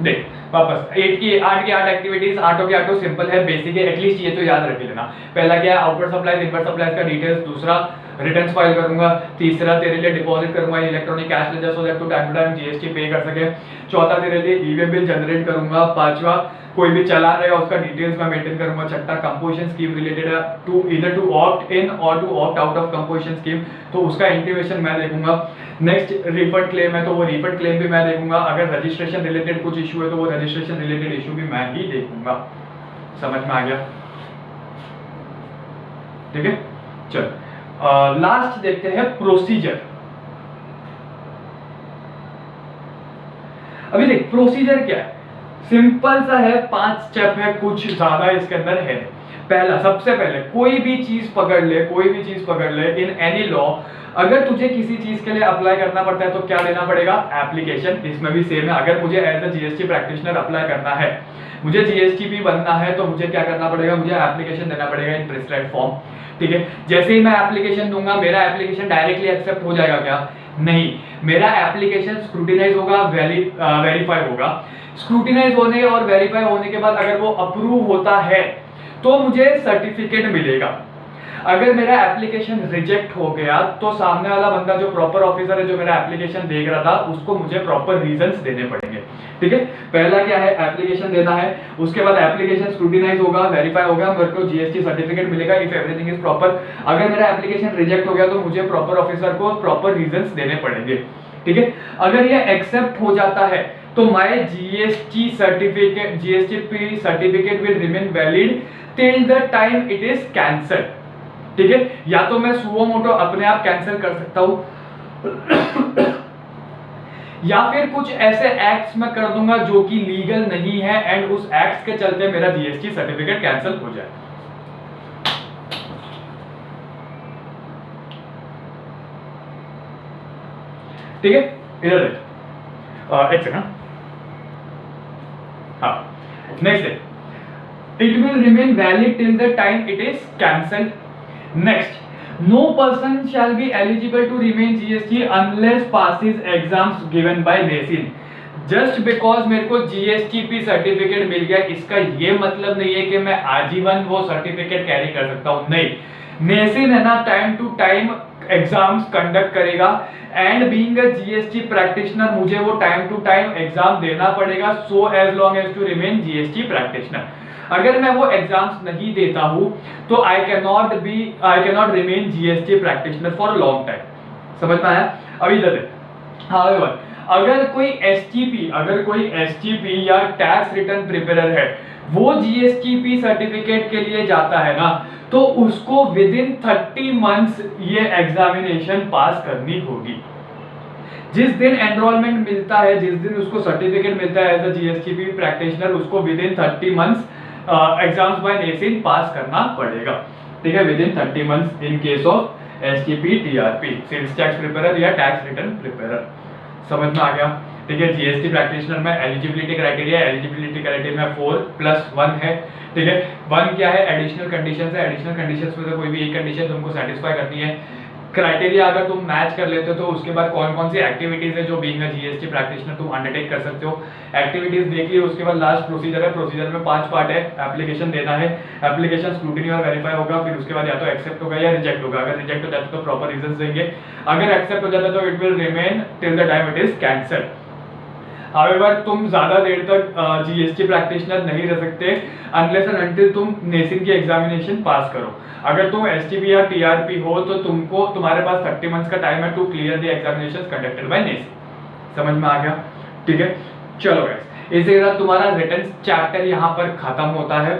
Speaker 1: देख वापस 8 की 8 एक्टिविटीज, आठों की आठों सिंपल है, बेसिक है, एटलीस्ट ये तो याद रख लेना। पहला क्या है, आउटवर्ड सप्लाईज, इनवर्ड सप्लाईज का डिटेल्स। दूसरा, रिटर्न्स फाइल करूंगा। तीसरा, तेरे लिए डिपॉजिट करूंगा electronic cash ledger, so that तू टाइम टू टाइम जीएसटी पे कर सके। चौथा, तेरे लिए ईवे बिल जनरेट करूंगा। पांचवा, कोई भी चालान रहेगा उसका डिटेल्स मैं मेंटेन करूंगा। छठा, कंपोजिशन स्कीम रिलेटेड है, to either to opt in और to opt out of composition scheme, तो उसका इंटीमेशन मैं देखूंगा। नेक्स्ट, रिफंड क्लेम है तो वो रिफंड क्लेम भी मैं देखूंगा। अगर रजिस्ट्रेशन रिलेटेड कुछ इशू है तो वो रजिस्ट्रेशन रिलेटेड इशू भी मैं ही देखूंगा। समझ में आ गया? ठीक है, चल लास्ट देखते हैं प्रोसीजर। अभी देख प्रोसीजर क्या है, सिंपल सा है, 5 स्टेप है, कुछ ज्यादा इसके अंदर है। पहला, सबसे पहले कोई भी चीज पकड़ ले, कोई भी चीज पकड़ ले इन एनी लॉ, अगर तुझे किसी चीज के लिए अप्लाई करना पड़ता है तो क्या लेना पड़ेगा, एप्लीकेशन। इसमें भी सेम है, अगर मुझे as a GST practitioner apply करना है, मुझे जीएसटीपी बनना है तो मुझे क्या करना पड़ेगा, मुझे एप्लीकेशन देना पड़ेगा इन प्रिस्क्राइब्ड फॉर्म, ठीक है। जैसे ही मैं एप्लीकेशन दूंगा, मेरा एप्लीकेशन डायरेक्टली एक्सेप्ट हो जाएगा क्या? नहीं, मेरा एप्लीकेशन स्क्रूटिनाइज होगा, वेरीफाई होगा। स्क्रूटिनाइज होने और वेरीफाई होने के बाद अगर वो अप्रूव होता है तो मुझे सर्टिफिकेट मिलेगा। अगर मेरा एप्लीकेशन रिजेक्ट हो गया तो सामने वाला बंदा जो प्रॉपर ऑफिसर है जो मेरा एप्लीकेशन देख रहा था उसको मुझे प्रॉपर रीजंस देने पड़ेंगे। ठीक है, पहला क्या है, एप्लीकेशन देना है, उसके बाद एप्लीकेशन स्क्रूटिनाइज होगा, वेरीफाई होगा, मेरे को जीएसटी सर्टिफिकेट मिलेगा इफ एवरीथिंग इज प्रॉपर। अगर मेरा एप्लीकेशन रिजेक्ट हो गया तो मुझे प्रॉपर ऑफिसर को प्रॉपर रीजंस देने पड़ेंगे। ठीक है, अगर ये एक्सेप्ट हो जाता है तो my GST certificate, GST certificate will remain valid till the time it is cancelled. ठीक है, या तो मैं सुओ मोटो अपने आप कैंसिल कर सकता हूं या फिर कुछ ऐसे एक्ट्स मैं कर दूंगा जो कि लीगल नहीं है एंड उस एक्ट्स के चलते मेरा जीएसटी सर्टिफिकेट कैंसिल हो जाए। ठीक है, इधर एक सेकंड। हाँ, नेक्स्ट है, it will remain valid till the time it is cancelled. Next, no person shall be eligible to remain GST unless passes exams given by NACIN. Just because मेरे को GSTP सर्टिफिकेट मिल गया इसका ये मतलब नहीं है कि मैं आजीवन वो सर्टिफिकेट कैरी कर सकता हूँ, नहीं। NACIN है ना, time to time exams conduct करेगा and being a GST practitioner मुझे वो टाइम टू टाइम एग्जाम देना पड़ेगा, so as long as to remain GST practitioner. अगर मैं वो एग्जाम्स नहीं देता हूं तो I can not remain GST practitioner for long time. समझ में आया? अभी इधर हाउएवर अगर कोई एसटीपी या टैक्स रिटर्न प्रिपेरर है वो जीएसटीपी सर्टिफिकेट के लिए जाता है ना तो उसको विद इन 30 मंथ्स ये एग्जामिनेशन पास करनी होगी। जिस दिन एनरोलमेंट मिलता है, जिस दिन उसको सर्टिफिकेट मिलता है एज अ जीएसटीपी प्रैक्टिशनर, उसको within 30 months exams by NACIN pass करना पड़ेगा। ठीक है, within 30 months in case of STP TRP, sales tax preparer या टैक्स रिटर्न प्रिपेरर। समझ में आ गया? ठीक है, जीएसटी प्रैक्टिशनर में एलिजिबिलिटी क्राइटेरिया में 4+1 है। ठीक है, 1 क्या है, एडिशनल कंडीशंस है, एडिशनल कंडीशंस में से कोई भी एक कंडीशन तुमको सेटिस्फाई करनी है। क्राइटेरिया अगर तुम मैच कर लेते हो तो उसके बाद कौन कौन सी एक्टिविटीज है जो बीइंग अ जीएसटी प्रैक्टिशनर तुम अंडरटेक कर सकते हो। एक्टिविटीज देख लियो, उसके बाद लास्ट प्रोसीजर है, प्रोसीजर में 5 पार्ट है। एप्लीकेशन देना है, एप्लीकेशन स्क्रूटिनी और वेरीफाई होगा, फिर उसके बाद या तो एक्सेप्ट होगा या रिजेक्ट होगा। अगर रिजेक्ट हो जाता है तो प्रॉपर रीजंस देंगे, अगर एक्सेप्ट हो जाता है तो it will remain till the time it is cancelled. However, तुम ज्यादा देर तक जीएसटी प्रैक्टिशनर नहीं रह सकते अनलेस एंड अनटिल तुम नेसिन की एग्जामिनेशन पास करो। अगर तुम एसटीपी या टीआरपी हो तो तुम्हारे पास 30 मंथ्स का टाइम है to clear the examinations conducted by NACIN. समझ में आ गया? ठीक है, चलो गाइस, इसी के साथ तुम्हारा रिटर्न चैप्टर यहाँ पर खत्म होता है।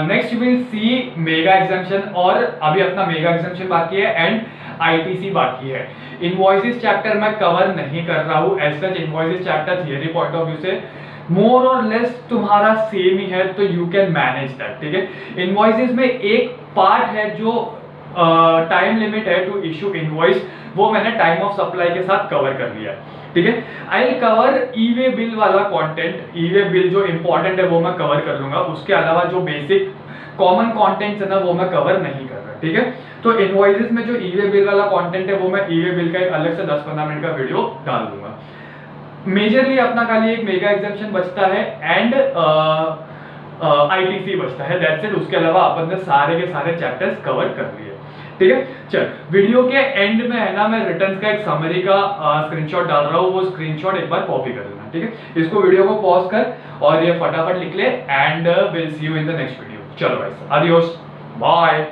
Speaker 1: Next will see mega examination, और अभी अपना मेगा एग्जामिनेशन बाकी है एंड आईटीसी बाकी है। इनवॉइसेस चैप्टर मैं कवर नहीं कर रहा हूँ, as such invoices chapter theory point of view से मोर और लेस तुम्हारा सेम ही है, तो यू कैन मैनेज दैट। ठीक है, इनवॉइसेस में एक पार्ट है जो टाइम लिमिट है टू इशू इनवॉइस, वो मैंने टाइम ऑफ सप्लाई के साथ कवर कर लिया। ठीक है, I will cover E way bill वाला कंटेंट, ई वे बिल जो इंपॉर्टेंट है वो मैं कवर कर लूंगा, उसके अलावा जो बेसिक कॉमन कंटेंट्स है ना वो मैं कवर नहीं कर रहा। ठीक है, तो इनवॉइसेस में जो ई वे बिल वाला कंटेंट है वो मैं ई वे बिल का एक अलग से 10-15 मिनट का वीडियो डाल दूंगा। मेजरली अपना खाली एक मेगा एग्जामिनेशन बचता है एंड आईटीसी बचता है, दैट्स इट। उसके अलावा अपन ने सारे के सारे चैप्टर्स कवर कर लिए। ठीक है, चल वीडियो के एंड में है ना मैं रिटर्न्स का एक समरी का स्क्रीनशॉट डाल रहा हूँ, वो स्क्रीनशॉट एक बार कॉपी कर लेना। ठीक है, इसको वीडियो को पॉज कर और ये फटाफट लिख ले and will see you in the next video. चलो गाइस, आदियोस, बाय।